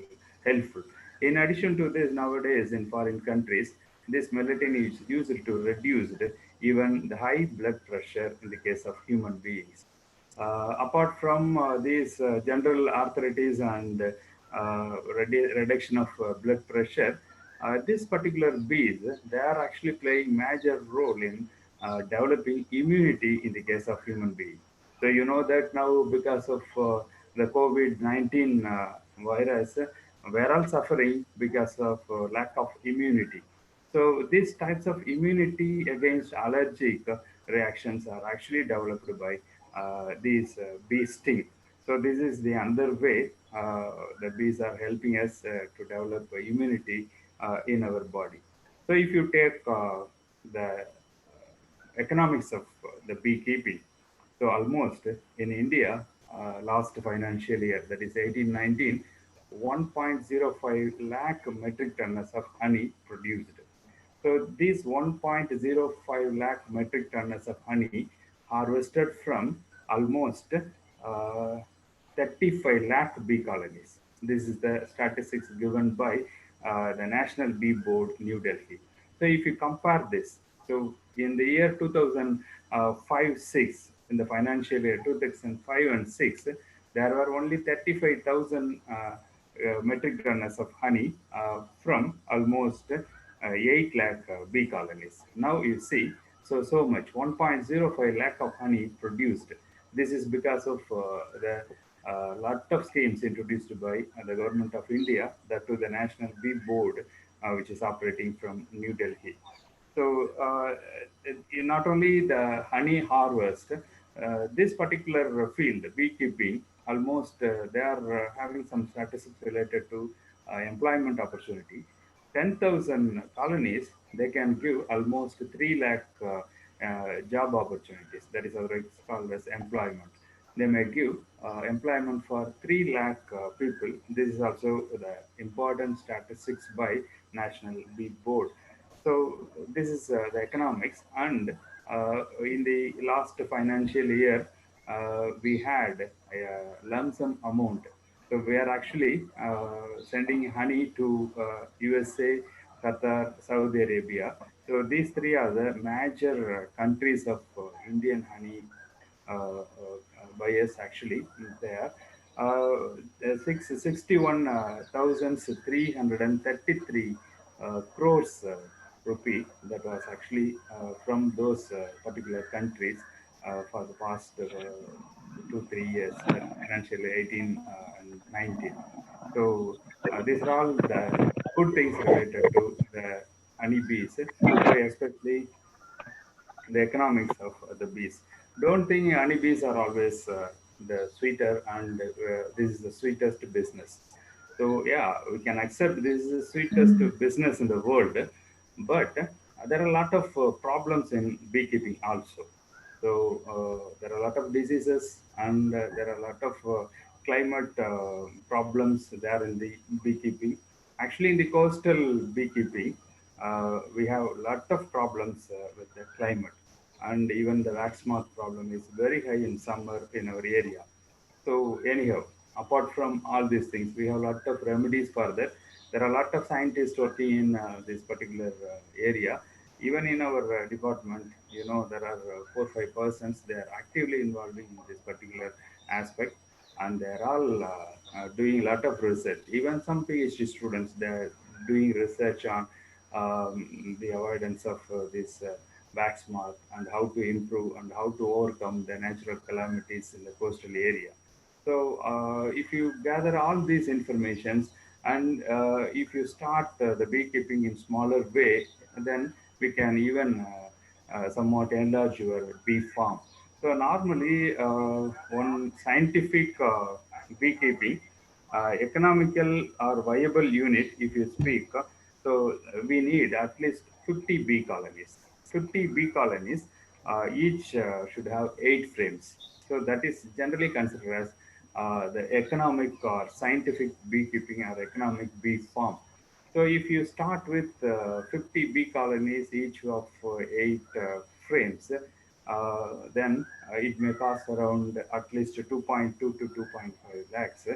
helpful. In addition to this, nowadays in foreign countries, this melatonin is used to reduce even the high blood pressure in the case of human beings. Apart from these general arthritis and reduction of blood pressure, this particular bees, they are actually playing major role in developing immunity in the case of human beings. So you know that now because of the COVID-19 virus, we're all suffering because of lack of immunity. So these types of immunity against allergic reactions are actually developed by these bee sting. So this is the other way the bees are helping us to develop immunity in our body. So if you take the economics of the beekeeping, so almost in India, last financial year, that is 1819, 1.05 lakh metric tons of honey produced. So these 1.05 lakh metric tons of honey harvested from almost 35 lakh bee colonies. This is the statistics given by the National Bee Board, New Delhi. So if you compare this, so in the year 2005-6, in the financial year 2005 and 6, there were only 35,000 metric tons of honey from almost 8 lakh bee colonies. Now you see, so much, 1.05 lakh of honey produced. This is because of the lot of schemes introduced by the government of India, that to the National Bee Board, which is operating from New Delhi. So not only the honey harvest, this particular field, beekeeping, almost they are having some statistics related to employment opportunity. 10,000 colonies, they can give almost 3 lakh job opportunities. That is otherwise called as employment. They may give employment for 3 lakh people. This is also the important statistics by National Bee Board. So this is the economics, and in the last financial year, we had a lump sum amount. So we are actually sending honey to USA, Qatar, Saudi Arabia. So these three are the major countries of Indian honey buyers actually there. 61,333 crores rupee that was actually from those particular countries for the past 2-3 years, that financial 18 and 19. So these are all the good things related to the honeybees. So especially the economics of the bees. Don't think honeybees are always the sweeter and this is the sweetest business. So yeah, we can accept this is the sweetest business in the world, but there are a lot of problems in beekeeping also. So there are a lot of diseases, and there are a lot of climate problems there in the beekeeping. Actually, in the coastal beekeeping, we have a lot of problems with the climate, and even the wax moth problem is very high in summer in our area. So anyhow, apart from all these things, we have a lot of remedies for that. There are a lot of scientists working in this particular area. Even in our department, there are 4 5 persons. They are actively involving in this particular aspect, and they're all doing a lot of research. Even some PhD students, they're doing research on the avoidance of this wax moth, and how to improve and how to overcome the natural calamities in the coastal area. So if you gather all these informations, and if you start the beekeeping in smaller way, then we can even somewhat enlarge your bee farm. So normally, one scientific beekeeping, economical or viable unit, if you speak, we need at least 50 bee colonies. 50 bee colonies, each should have 8 frames. So that is generally considered as the economic or scientific beekeeping or economic bee farm. So if you start with 50 bee colonies, each of 8 frames, then it may cost around at least 2.2 to 2.5 lakhs.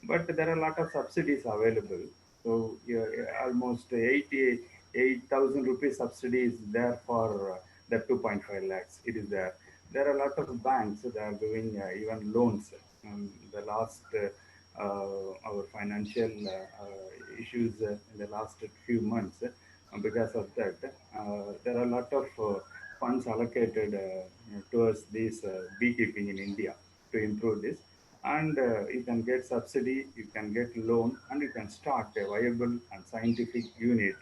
But there are a lot of subsidies available. So yeah, almost 88,000 rupees subsidy is there for the 2.5 lakhs. It is there. There are a lot of banks that are giving even loans. The last our financial issues in the last few months, because of that, there are a lot of funds allocated towards this beekeeping in India to improve this. And you can get subsidy, you can get loan, and you can start a viable and scientific unit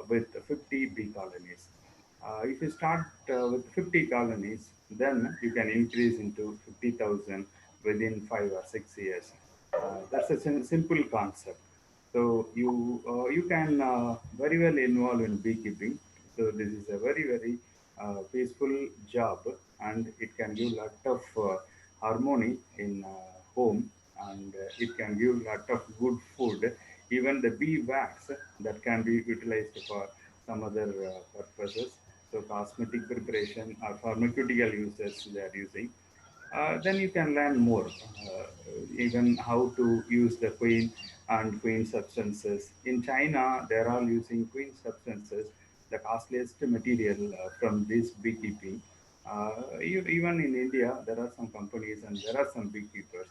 with 50 bee colonies. If you start with 50 colonies, then you can increase into 50,000 within 5 or 6 years. That's a simple concept. So you can very well involve in beekeeping. So this is a very peaceful job, and it can give lot of harmony in home, and it can give lot of good food. Even the bee wax that can be utilized for some other purposes. So cosmetic preparation or pharmaceutical uses they are using. Then you can learn more, even how to use the queen and queen substances. In China, they're all using queen substances, the costliest material from this beekeeping. Even in India, there are some companies and there are some beekeepers.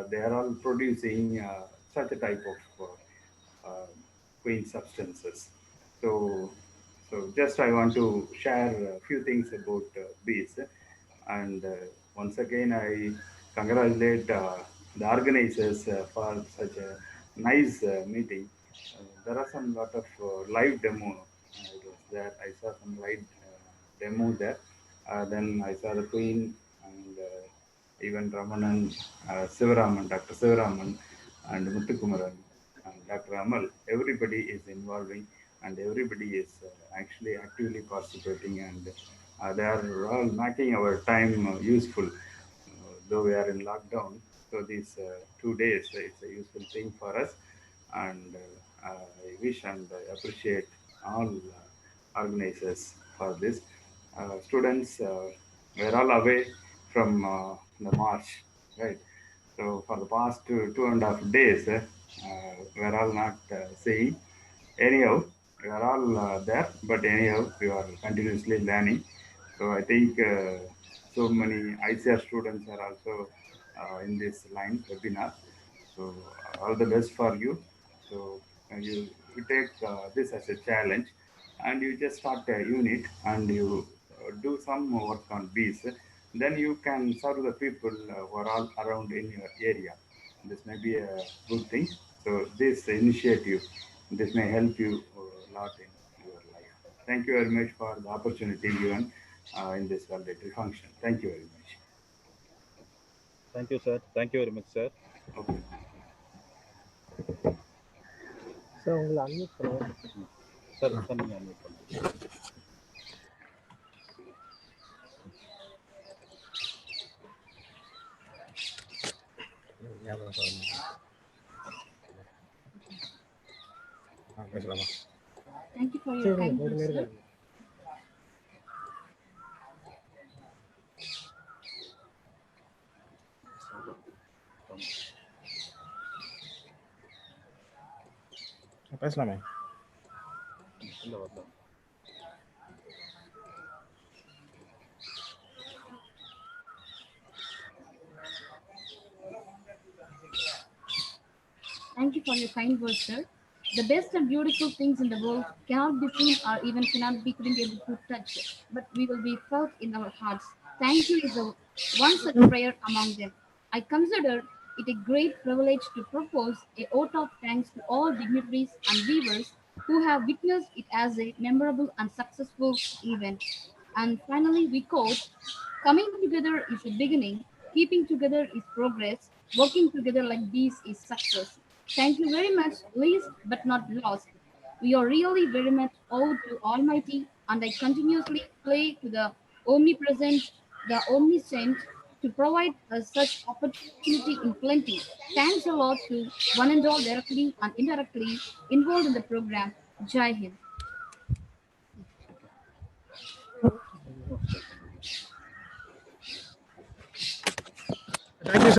They are all producing such a type of queen substances. So, so just I want to share a few things about bees. And once again, I congratulate the organizers for such a nice meeting. There are some lot of live demo. It was there. I saw some live demo there. Then I saw the Queen, and even Ramanan, Sivaraman, Dr. Sivaraman, and Muthukumaran, and Dr. Amal. Everybody is involving, and everybody is actually actively participating, and they are all making our time useful, though we are in lockdown. So these 2 days, it's a useful thing for us, and I wish and I appreciate all organizers for this. Students were all away from the march, right? So for the past 2.5 days, we're all not seeing. Anyhow, we are all there, but anyhow, we are continuously learning. So I think so many ICR students are also in this line webinar. So all the best for you. So you take this as a challenge, and you just start a unit, and you do some work on bees. Then you can serve the people who are all around in your area. This may be a good thing. So this initiative, this may help you a lot in your life. Thank you very much for the opportunity given in this validatory function. Thank you very much. Thank you, sir. Thank you very much, sir. Okay. Sir உங்களை unmute பண்ணுங்க sir sir நீங்க unmute பண்ணுங்க. Thank you for your kind words, sir. பேசலாமே. இல்ல வரல. Thank you for your kind words, sir. The best and beautiful things in the world cannot be seen or even couldn't be able to touch, but we will be felt in our hearts. Thank you is a one such prayer among them. I consider it a great privilege to propose a vote of thanks to all dignitaries and viewers who have witnessed it as a memorable and successful event. And finally, we quote, coming together is a beginning, keeping together is progress, working together like bees is success. Thank you very much, least but not lost. We are really very much owed to Almighty, and I continuously pray to the omnipresent, the omniscient, to provide us such opportunity in plenty. Thanks a lot to one and all directly and indirectly involved in the program. Jai Hind.